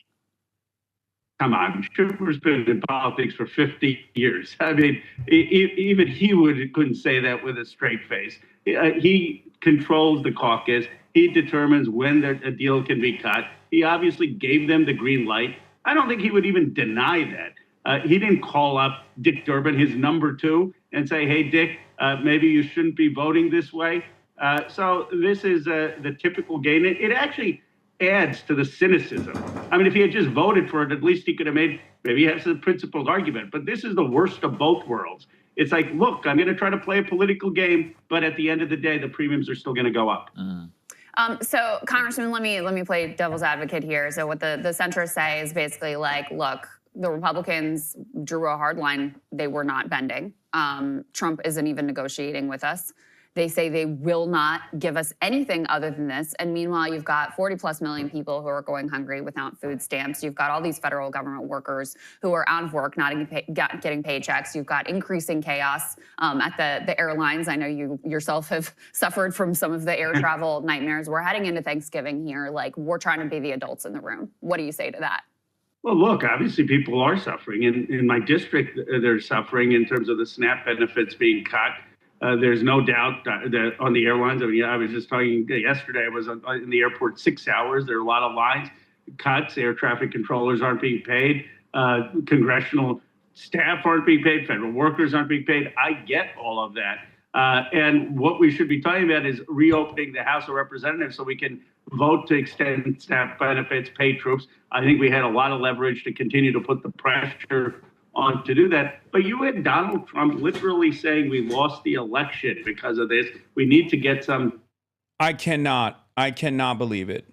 come on, Schumer's been in politics for 50 years. I mean, even he couldn't say that with a straight face. He controls the caucus. He determines when a deal can be cut. He obviously gave them the green light. I don't think he would even deny that. He didn't call up Dick Durbin, his number two, and say, hey, Dick, maybe you shouldn't be voting this way. So this is the typical game. It actually adds to the cynicism. I mean, if he had just voted for it, at least he could have maybe he has a principled argument. But this is the worst of both worlds. It's like, look, I'm going to try to play a political game, but at the end of the day, the premiums are still going to go up. So, Congressman, let me play devil's advocate here. So what the centrists say is basically like, look, the Republicans drew a hard line. They were not bending. Trump isn't even negotiating with us. They say they will not give us anything other than this. And meanwhile, you've got 40+ million people who are going hungry without food stamps. You've got all these federal government workers who are out of work, not getting paychecks. You've got increasing chaos at the airlines. I know you yourself have suffered from some of the air travel nightmares. We're heading into Thanksgiving here. Like, we're trying to be the adults in the room. What do you say to that? Well, look, obviously people are suffering. In my district, they're suffering in terms of the SNAP benefits being cut. There's no doubt that on the airlines, I mean, I was just talking yesterday, I was in the airport 6 hours. There are a lot of lines, cuts, air traffic controllers aren't being paid, congressional staff aren't being paid, federal workers aren't being paid. I get all of that. And what we should be talking about is reopening the House of Representatives so we can vote to extend SNAP benefits, pay troops. I think we had a lot of leverage to continue to put the pressure on to do that. But you had Donald Trump literally saying we lost the election because of this. We need to get some. I cannot believe it.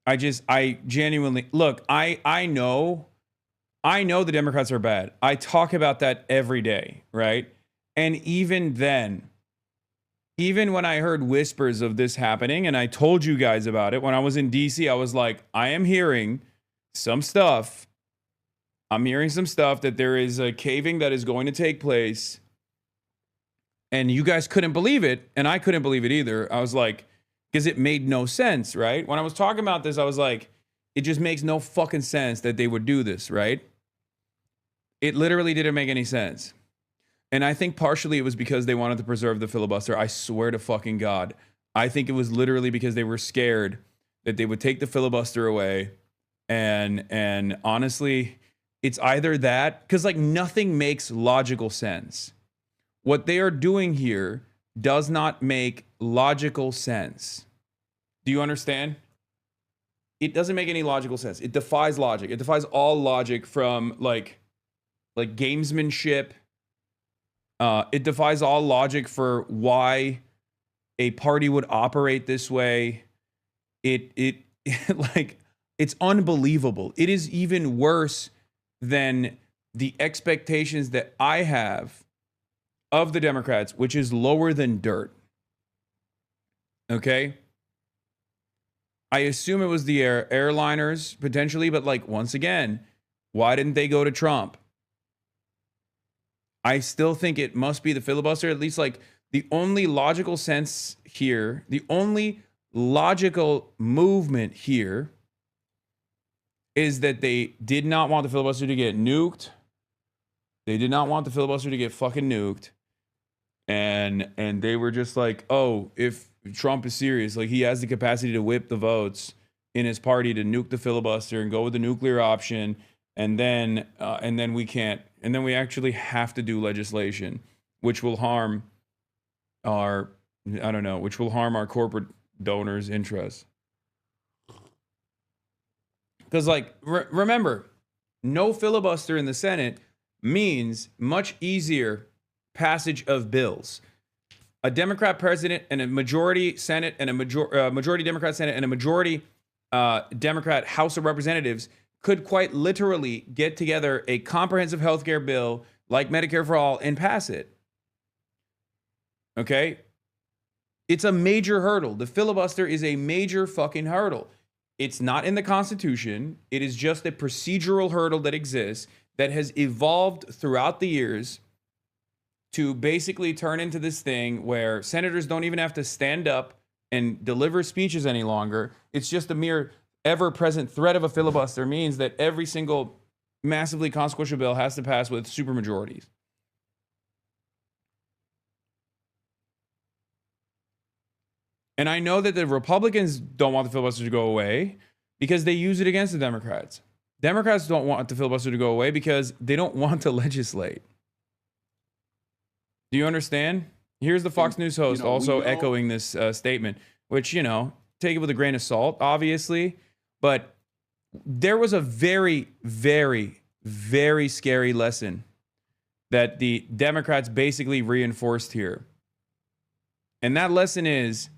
I genuinely, look, I know the Democrats are bad. I talk about that every day, right? And even then, even when I heard whispers of this happening, and I told you guys about it, when I was in DC, I was like, I am hearing some stuff. I'm hearing some stuff that there is a caving that is going to take place. And you guys couldn't believe it. And I couldn't believe it either. I was like, because it made no sense, right? When I was talking about this, I was like, it just makes no fucking sense that they would do this, right? It literally didn't make any sense. And I think partially it was because they wanted to preserve the filibuster. I swear to fucking God. I think it was literally because they were scared that they would take the filibuster away. And honestly, it's either that, because like nothing makes logical sense. What they are doing here does not make logical sense. Do you understand? It doesn't make any logical sense. It defies logic. It defies all logic from like gamesmanship. It defies all logic for why a party would operate this way. It like, it's unbelievable. It is even worse than the expectations that I have of the Democrats, which is lower than dirt. Okay? I assume it was the airliners potentially, but like, once again, why didn't they go to Trump? I still think it must be the filibuster. At least like the only logical sense here, the only logical movement here is that they did not want the filibuster to get nuked. They did not want the filibuster to get fucking nuked. And they were just like, oh, if Trump is serious, like he has the capacity to whip the votes in his party to nuke the filibuster and go with the nuclear option. And then we can't. And then we actually have to do legislation, which will harm our, which will harm our corporate donors' interests. Because, like, remember, no filibuster in the Senate means much easier passage of bills. A Democrat president and a majority Senate and a majority Democrat Senate and a majority Democrat House of Representatives could quite literally get together a comprehensive health care bill like Medicare for All and pass it. Okay? It's a major hurdle. The filibuster is a major fucking hurdle. It's not in the Constitution. It is just a procedural hurdle that exists that has evolved throughout the years to basically turn into this thing where senators don't even have to stand up and deliver speeches any longer. It's just a mere ever-present threat of a filibuster means that every single massively consequential bill has to pass with supermajorities. And I know that the Republicans don't want the filibuster to go away because they use it against the Democrats. Democrats don't want the filibuster to go away because they don't want to legislate. Do you understand? Here's the Fox News host also echoing this statement, which, you know, take it with a grain of salt, obviously. But there was a very, very, very scary lesson that the Democrats basically reinforced here. And that lesson is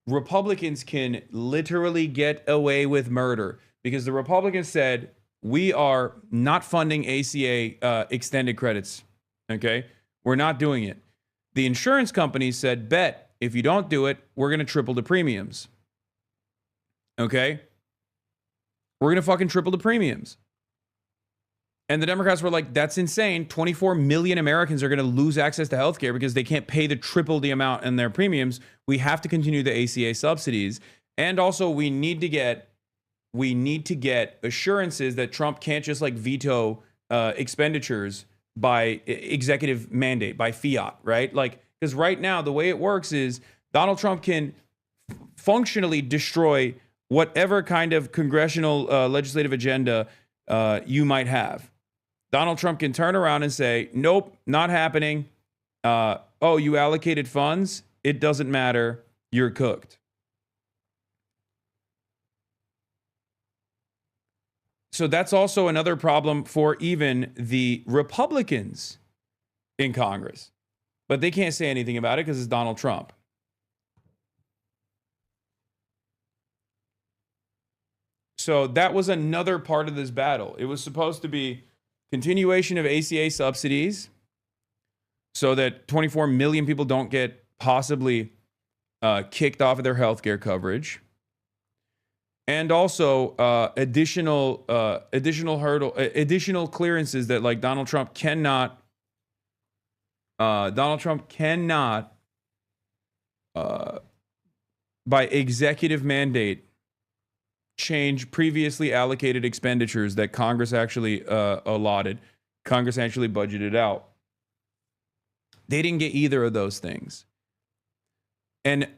Republicans can literally get away with murder because the Republicans said, we are not funding ACA extended credits. Okay? We're not doing it. The insurance companies said, bet, if you don't do it, we're going to triple the premiums. Okay? We're going to fucking triple the premiums. And the Democrats were like, that's insane. 24 million Americans are going to lose access to healthcare because they can't pay the triple the amount in their premiums. We have to continue the ACA subsidies. And also we need to get assurances that Trump can't just like veto expenditures by executive mandate, by fiat, right? Like, because right now the way it works is Donald Trump can functionally destroy whatever kind of congressional legislative agenda you might have. Donald Trump can turn around and say, nope, not happening. Oh, you allocated funds? It doesn't matter. You're cooked. So that's also another problem for even the Republicans in Congress. But they can't say anything about it because it's Donald Trump. So that was another part of this battle. It was supposed to be continuation of ACA subsidies so that 24 million people don't get possibly kicked off of their healthcare coverage. And also additional clearances that like Donald Trump cannot by executive mandate change previously allocated expenditures that Congress actually allotted. Congress actually budgeted out. They didn't get either of those things. And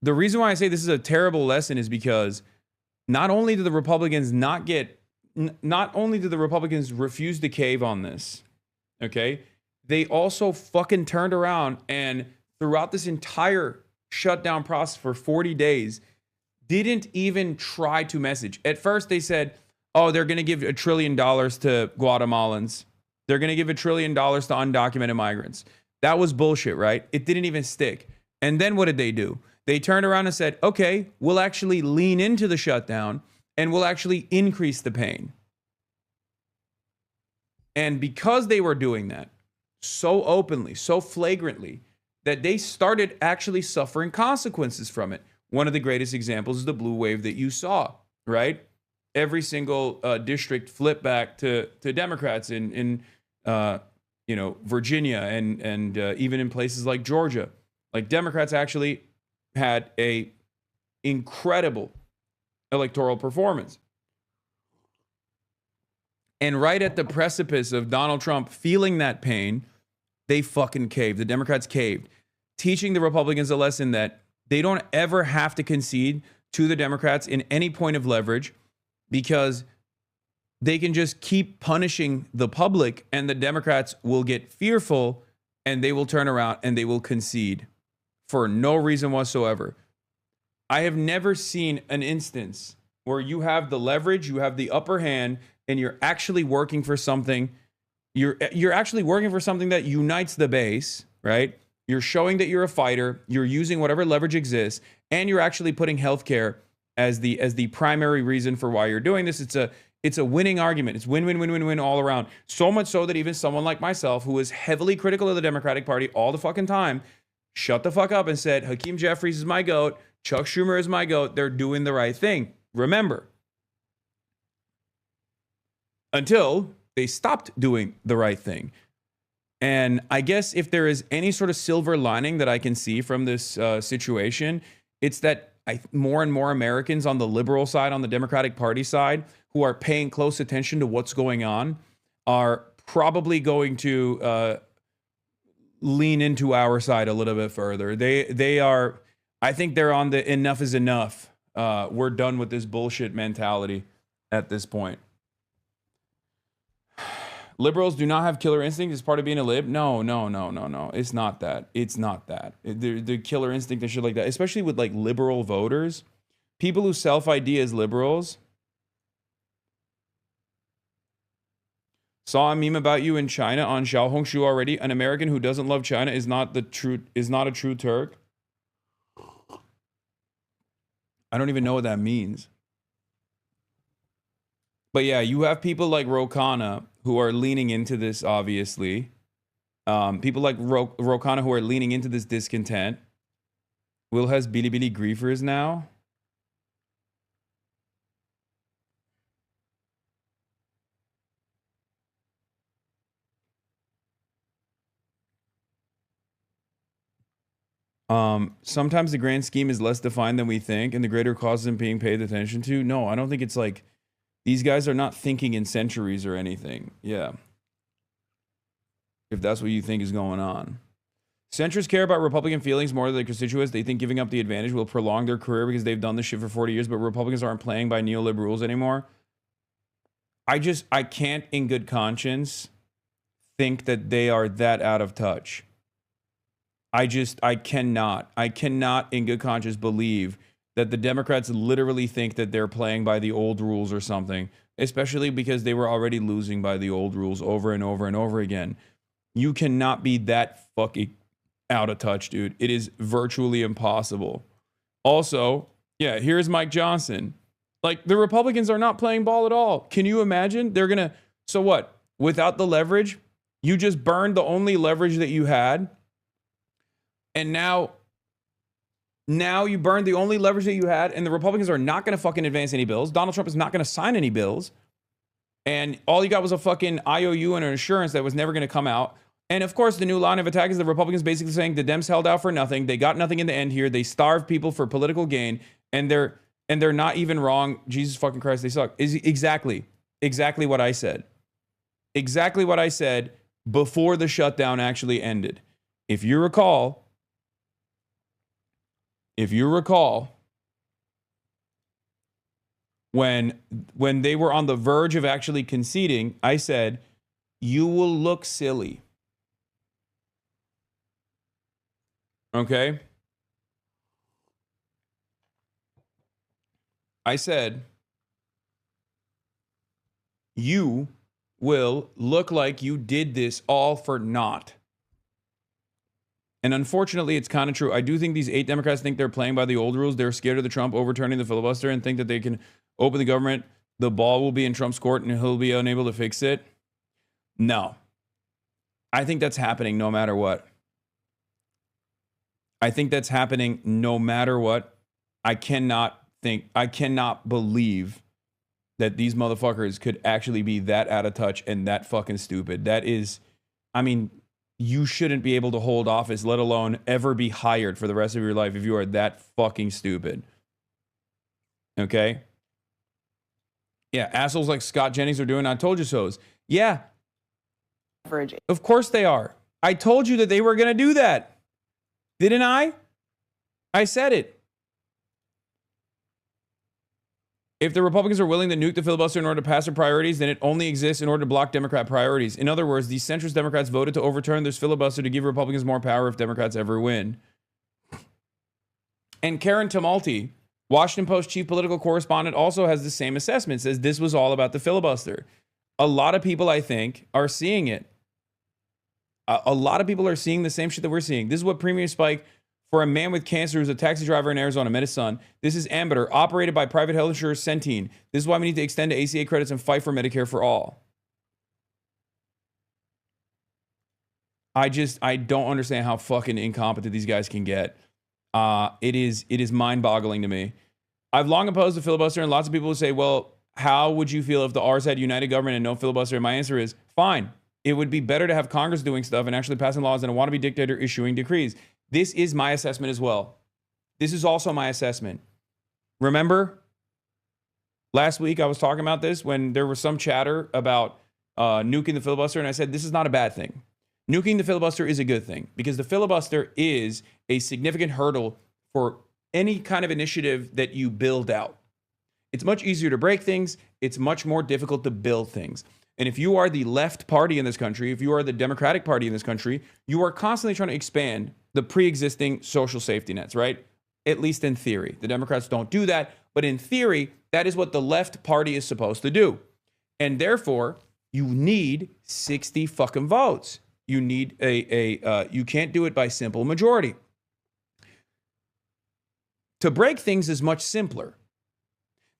the reason why I say this is a terrible lesson is because not only did the Republicans refuse to cave on this, okay, they also fucking turned around and throughout this entire shutdown process for 40 days, didn't even try to message. At first they said, oh, they're going to give $1 trillion to Guatemalans. They're going to give $1 trillion to undocumented migrants. That was bullshit, right? It didn't even stick. And then what did they do? They turned around and said, okay, we'll actually lean into the shutdown and we'll actually increase the pain. And because they were doing that so openly, so flagrantly, that they started actually suffering consequences from it. One of the greatest examples is the blue wave that you saw, right? Every single district flipped back to Democrats in Virginia and even in places like Georgia. Like Democrats actually had a incredible electoral performance. And right at the precipice of Donald Trump feeling that pain, they fucking caved. The Democrats caved, teaching the Republicans a lesson that they don't ever have to concede to the Democrats in any point of leverage because they can just keep punishing the public and the Democrats will get fearful and they will turn around and they will concede for no reason whatsoever. I have never seen an instance where you have the leverage, you have the upper hand, and you're actually working for something. You're actually working for something that unites the base, right? You're showing that you're a fighter. You're using whatever leverage exists, and you're actually putting healthcare as the primary reason for why you're doing this. It's a winning argument. It's win, win, win, win, win all around. So much so that even someone like myself, who is heavily critical of the Democratic Party all the fucking time, shut the fuck up and said, Hakeem Jeffries is my GOAT. Chuck Schumer is my GOAT. They're doing the right thing. Remember, until they stopped doing the right thing. And I guess if there is any sort of silver lining that I can see from this situation, it's that more and more Americans on the liberal side, on the Democratic Party side, who are paying close attention to what's going on, are probably going to lean into our side a little bit further. They are, I think they're on the enough is enough. We're done with this bullshit mentality at this point. Liberals do not have killer instinct as part of being a lib. No. It's not that. It's not that. The killer instinct and shit like that, especially with like liberal voters, people who self-ID as liberals. Saw a meme about you in China on Xiaohongshu already. An American who doesn't love China is not a true Turk. I don't even know what that means. But yeah, you have people like Rokana who are leaning into this, obviously. People like Rokana who are leaning into this discontent. Will has Bilibili griefers now. Sometimes the grand scheme is less defined than we think, and the greater cause isn't being paid attention to. No, I don't think it's like these guys are not thinking in centuries or anything. Yeah. If that's what you think is going on. Centrists care about Republican feelings more than their constituents. They think giving up the advantage will prolong their career because they've done this shit for 40 years, but Republicans aren't playing by neoliberal rules anymore. I can't in good conscience think that they are that out of touch. I cannot in good conscience believe that the Democrats literally think that they're playing by the old rules or something, especially because they were already losing by the old rules over and over and over again. You cannot be that fucking out of touch, dude. It is virtually impossible. Also, yeah, here's Mike Johnson. Like, the Republicans are not playing ball at all. Can you imagine? They're gonna, so what? Without the leverage, you just burned the only leverage that you had. And now you burned the only leverage that you had, and the Republicans are not going to fucking advance any bills. Donald Trump is not going to sign any bills. And all you got was a fucking IOU and an assurance that was never going to come out. And of course, the new line of attack is the Republicans basically saying the Dems held out for nothing. They got nothing in the end here. They starved people for political gain, and they're not even wrong. Jesus fucking Christ, they suck. Is exactly what I said. Exactly what I said before the shutdown actually ended. If you recall, when they were on the verge of actually conceding, I said, you will look silly. Okay? I said, you will look like you did this all for naught. And unfortunately, it's kind of true. I do think these 8 Democrats think they're playing by the old rules. They're scared of the Trump overturning the filibuster and think that they can open the government. The ball will be in Trump's court and he'll be unable to fix it. No. I think that's happening no matter what. I think that's happening no matter what. I cannot believe that these motherfuckers could actually be that out of touch and that fucking stupid. That is, I mean, you shouldn't be able to hold office, let alone ever be hired for the rest of your life if you are that fucking stupid. Okay? Yeah, assholes like Scott Jennings are doing I told you so's. Yeah. Of course they are. I told you that they were going to do that. Didn't I? I said it. If the Republicans are willing to nuke the filibuster in order to pass their priorities, then it only exists in order to block Democrat priorities. In other words, these centrist Democrats voted to overturn this filibuster to give Republicans more power if Democrats ever win. And Karen Tumulty, Washington Post chief political correspondent, also has the same assessment, says this was all about the filibuster. A lot of people, I think, are seeing it. A lot of people are seeing the same shit that we're seeing. This is what Premier Spike, for a man with cancer who's a taxi driver in Arizona, met his son. This is Ambiter, operated by private health insurer Centene. This is why we need to extend to ACA credits and fight for Medicare for all. I don't understand how fucking incompetent these guys can get. It is mind-boggling to me. I've long opposed the filibuster, and lots of people will say, well, how would you feel if the R's had united government and no filibuster? And my answer is, fine. It would be better to have Congress doing stuff and actually passing laws than a wannabe dictator issuing decrees. This is my assessment as well. This is also my assessment. Remember? Last week I was talking about this when there was some chatter about nuking the filibuster, and I said this is not a bad thing. Nuking the filibuster is a good thing because the filibuster is a significant hurdle for any kind of initiative that you build out. It's much easier to break things. It's much more difficult to build things. And if you are the left party in this country, if you are the Democratic Party in this country, you are constantly trying to expand the pre-existing social safety nets, right? At least in theory. The Democrats don't do that, but in theory, that is what the left party is supposed to do. And therefore, you need 60 fucking votes. You need you can't do it by simple majority. To break things is much simpler.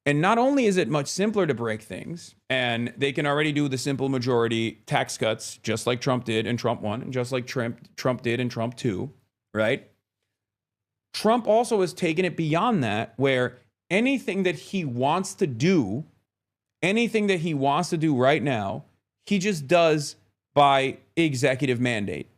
And not only is it much simpler to break things, and they can already do the simple majority tax cuts, just like Trump did and Trump won, and just like Trump did and Trump too, right? Trump also has taken it beyond that, where anything that he wants to do right now, he just does by executive mandate.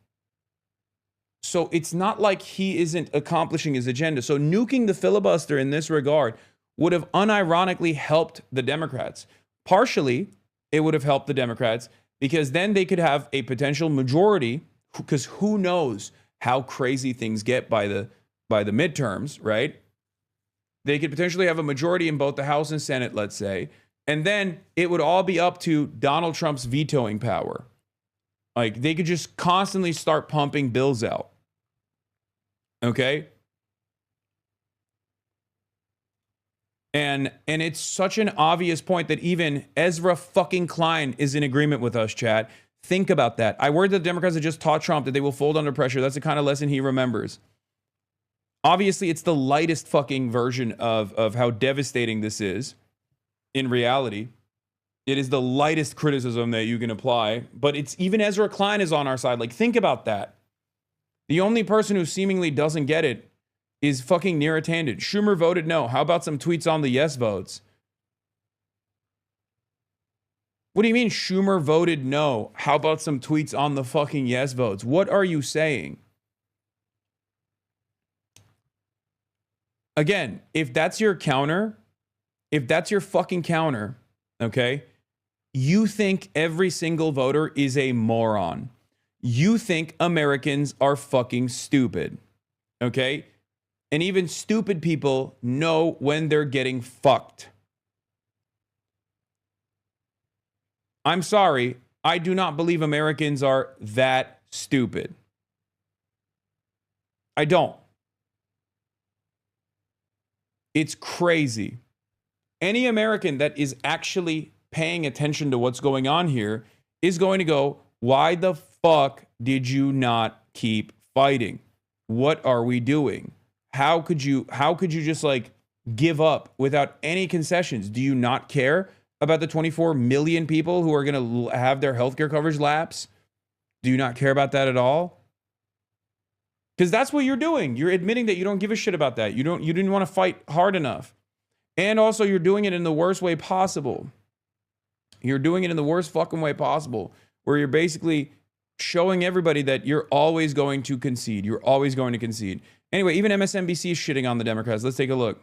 So it's not like he isn't accomplishing his agenda. So nuking the filibuster in this regard would have unironically helped the Democrats. Partially, it would have helped the Democrats because then they could have a potential majority, because who knows how crazy things get by the midterms, right? They could potentially have a majority in both the House and Senate, let's say, and then it would all be up to Donald Trump's vetoing power. Like, they could just constantly start pumping bills out. Okay? And it's such an obvious point that even Ezra fucking Klein is in agreement with us, chat. Think about that. I worry that the Democrats have just taught Trump that they will fold under pressure. That's the kind of lesson he remembers. Obviously, it's the lightest fucking version of how devastating this is. In reality, it is the lightest criticism that you can apply. But it's even Ezra Klein is on our side. Like, think about that. The only person who seemingly doesn't get it is fucking Neera-Tanden. Schumer voted no. How about some tweets on the yes votes? What do you mean Schumer voted no? How about some tweets on the fucking yes votes? What are you saying? Again, if that's your counter, if that's your fucking counter, okay, you think every single voter is a moron. You think Americans are fucking stupid, okay? And even stupid people know when they're getting fucked. I'm sorry, I do not believe Americans are that stupid. I don't. It's crazy. Any American that is actually paying attention to what's going on here is going to go, why the fuck did you not keep fighting? What are we doing? How could you just like give up without any concessions? Do you not care about the 24 million people who are going to have their healthcare coverage lapse? Do you not care about that at all? Because that's what you're doing. You're admitting that you don't give a shit about that. You didn't want to fight hard enough. And also you're doing it in the worst way possible. You're doing it in the worst fucking way possible, where you're basically showing everybody that you're always going to concede. You're always going to concede. Anyway, even MSNBC is shitting on the Democrats. Let's take a look.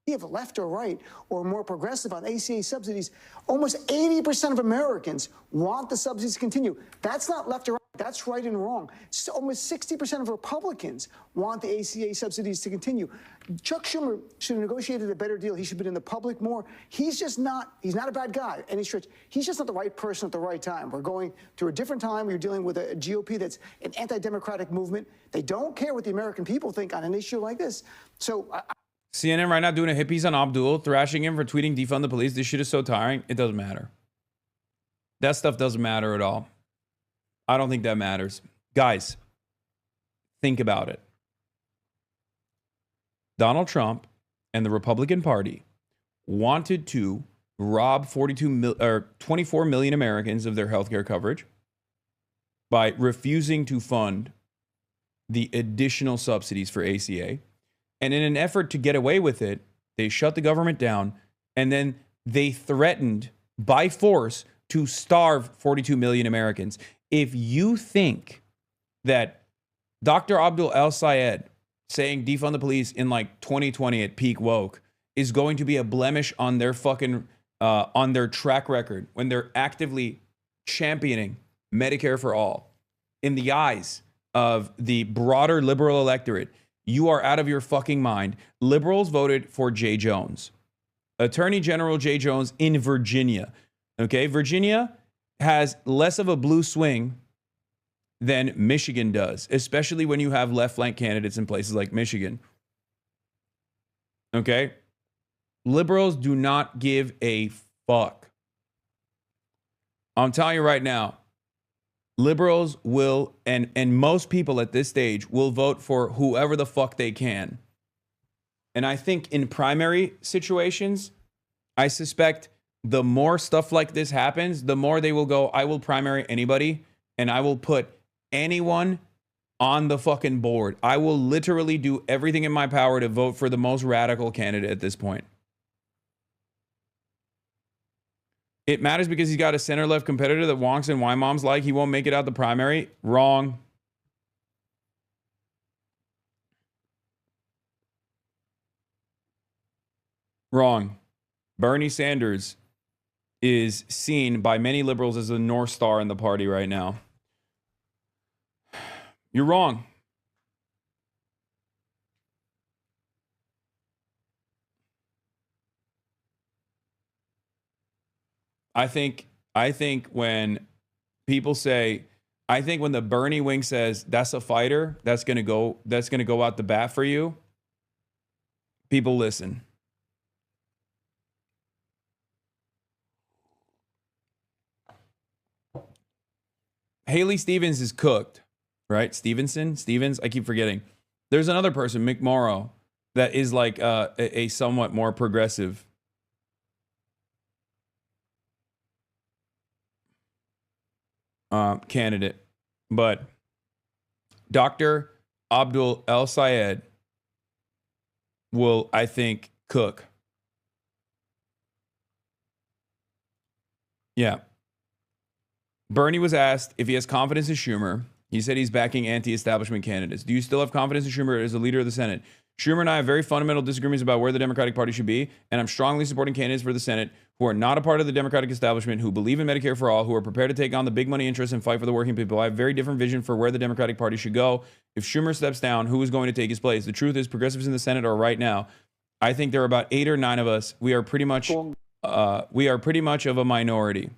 If left or right or more progressive on ACA subsidies, almost 80% of Americans want the subsidies to continue. That's not left or right. That's right and wrong. So almost 60% of Republicans want the ACA subsidies to continue. Chuck Schumer should have negotiated a better deal. He should have been in the public more. He's not a bad guy, any stretch. He's just not the right person at the right time. We're going through a different time. We're dealing with a GOP that's an anti-democratic movement. They don't care what the American people think on an issue like this. So CNN right now doing a hit piece on Abdul, thrashing him for tweeting defund the police. This shit is so tiring. It doesn't matter. That stuff doesn't matter at all. I don't think that matters. Guys, think about it. Donald Trump and the Republican Party wanted to rob 24 million Americans of their healthcare coverage by refusing to fund the additional subsidies for ACA. And in an effort to get away with it, they shut the government down, and then they threatened by force to starve 42 million Americans. If you think that Dr. Abdul El Sayed saying defund the police in like 2020 at peak woke is going to be a blemish on their fucking on their track record when they're actively championing Medicare for all in the eyes of the broader liberal electorate. You are out of your fucking mind. Liberals voted for Jay Jones, Attorney General Jay Jones in Virginia. Okay, Virginia has less of a blue swing than Michigan does, especially when you have left flank candidates in places like Michigan. Okay, liberals do not give a fuck. I'm telling you right now, liberals will, and most people at this stage will vote for whoever the fuck they can. And I think in primary situations, I suspect the more stuff like this happens, the more they will go, I will primary anybody and I will put anyone on the fucking board. I will literally do everything in my power to vote for the most radical candidate at this point. It matters because he's got a center-left competitor that wonks and Y-moms like. He won't make it out the primary. Wrong. Wrong. Bernie Sanders is seen by many liberals as a North Star in the party right now. You're wrong. I think when people say, I think when the Bernie wing says that's a fighter, that's gonna go out the bat for you, people listen. Haley Stevens is cooked, right? Stevens, I keep forgetting. There's another person, Mick Morrow, that is like a somewhat more progressive. Candidate, but Dr. Abdul El Sayed will, I think, cook. Yeah. Bernie was asked if he has confidence in Schumer. He said he's backing anti-establishment candidates. Do you still have confidence in Schumer as a leader of the Senate? Schumer and I have very fundamental disagreements about where the Democratic Party should be, and I'm strongly supporting candidates for the Senate who are not a part of the Democratic establishment, who believe in Medicare for all, who are prepared to take on the big money interests and fight for the working people. I have a very different vision for where the Democratic Party should go. If Schumer steps down, who is going to take his place? The truth is, progressives in the Senate are right now. I think there are about 8 or 9 of us. We are pretty much of a minority.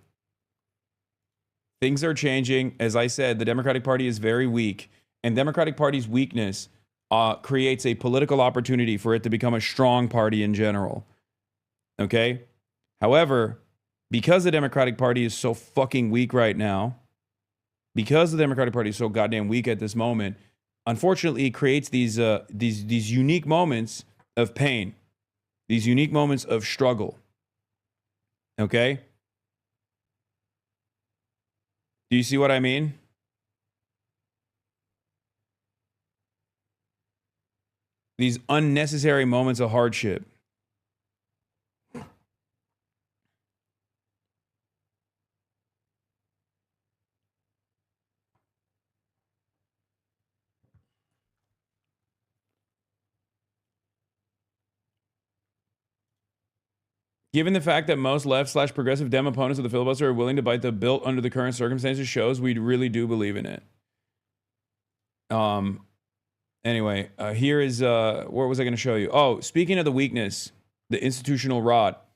Things are changing. As I said, the Democratic Party is very weak, and Democratic Party's weakness creates a political opportunity for it to become a strong party in general. Okay? However, because the Democratic Party is so fucking weak right now, because the Democratic Party is so goddamn weak at this moment, unfortunately, it creates these unique moments of pain, these unique moments of struggle. Okay? Do you see what I mean? These unnecessary moments of hardship. Given the fact that most left/progressive Dem opponents of the filibuster are willing to bite the bill under the current circumstances shows we really do believe in it. Anyway, here is, what was I going to show you? Oh, speaking of the weakness, the institutional rot,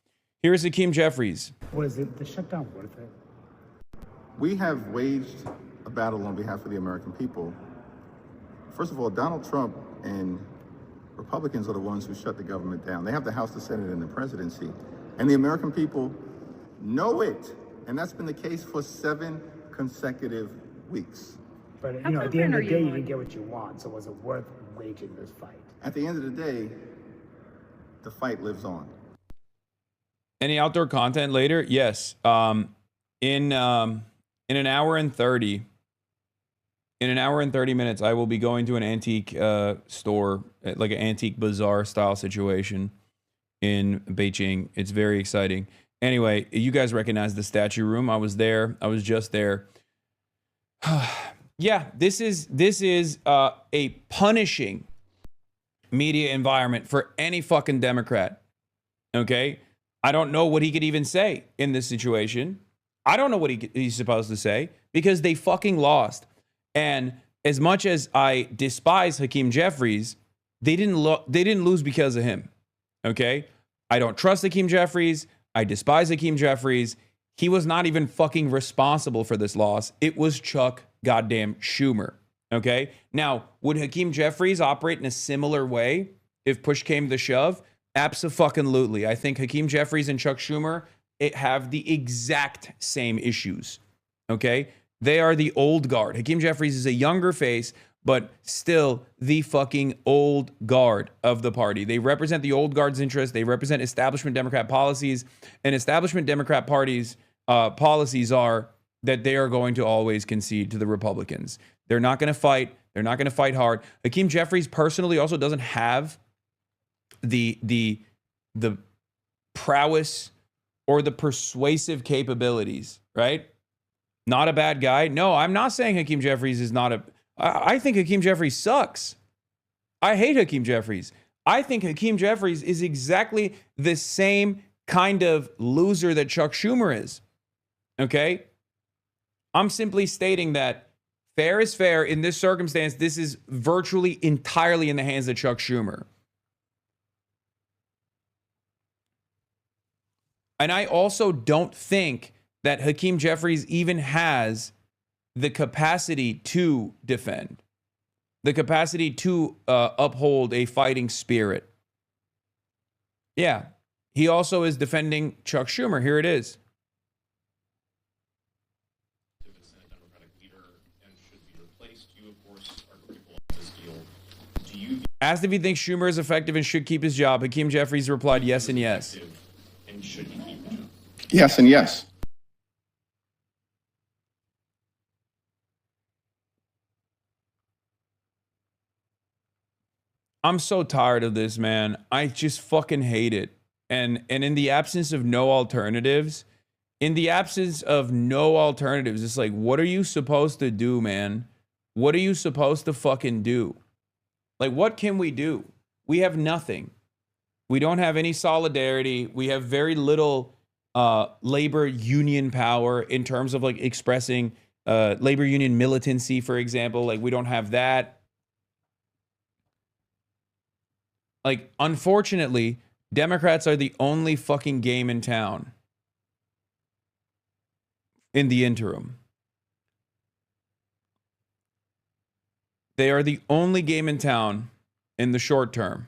here is Hakeem Jeffries. Was it the shutdown worth it? We have waged a battle on behalf of the American people. First of all, Donald Trump and Republicans are the ones who shut the government down. They have the House, the Senate, and the presidency. And the American people know it. And that's been the case for 7 consecutive weeks. But, you know, at the end of the day, you can get what you want. So was it worth waging this fight? At the end of the day, the fight lives on. Any outdoor content later? Yes. In an hour and 30 minutes, I will be going to an antique store, like an antique bazaar style situation in Beijing. It's very exciting. Anyway, you guys recognize the statue room. I was there. I was just there. Yeah, this is a punishing media environment for any fucking Democrat. Okay? I don't know what he could even say in this situation. I don't know what he's supposed to say because they fucking lost. And as much as I despise Hakeem Jeffries, they didn't lose because of him. Okay? I don't trust Hakeem Jeffries. I despise Hakeem Jeffries. He was not even fucking responsible for this loss. It was Chuck goddamn Schumer. Okay? Now, would Hakeem Jeffries operate in a similar way if push came to shove? Abso-fucking-lutely. I think Hakeem Jeffries and Chuck Schumer have the exact same issues. Okay? They are the old guard. Hakeem Jeffries is a younger face, but still the fucking old guard of the party. They represent the old guard's interests. They represent establishment Democrat policies. And establishment Democrat parties policies are that they are going to always concede to the Republicans. They're not going to fight. They're not going to fight hard. Hakeem Jeffries personally also doesn't have the prowess or the persuasive capabilities, right? Not a bad guy. No, I'm not saying Hakeem Jeffries is not a... I think Hakeem Jeffries sucks. I hate Hakeem Jeffries. I think Hakeem Jeffries is exactly the same kind of loser that Chuck Schumer is. Okay? I'm simply stating that fair is fair. In this circumstance, this is virtually entirely in the hands of Chuck Schumer. And I also don't think that Hakeem Jeffries even has the capacity to defend, the capacity to uphold a fighting spirit. Yeah, he also is defending Chuck Schumer. Here it is. Asked if he thinks Schumer is effective and should keep his job, Hakeem Jeffries replied yes and yes. Yes and yes. I'm so tired of this, man. I just fucking hate it. And in the absence of no alternatives, it's like, what are you supposed to do, man? What are you supposed to fucking do? Like, what can we do? We have nothing. We don't have any solidarity. We have very little labor union power in terms of like expressing labor union militancy, for example. Like, we don't have that. Like, unfortunately, Democrats are the only fucking game in town in the interim. They are the only game in town in the short term.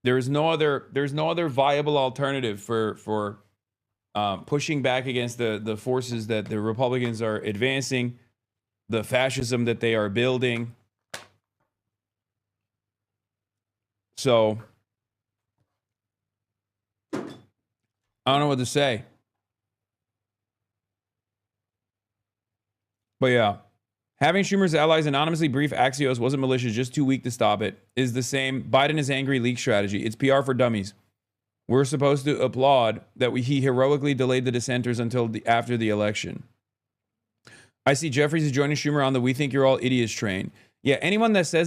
There's no other viable alternative for pushing back against the forces that the Republicans are advancing, the fascism that they are building. So, I don't know what to say. But yeah, having Schumer's allies anonymously brief Axios wasn't malicious, just too weak to stop it, is the same Biden is angry leak strategy. It's PR for dummies. We're supposed to applaud that he heroically delayed the dissenters until after the election. I see Jeffries is joining Schumer on the "we think you're all idiots" train. Yeah, anyone that says that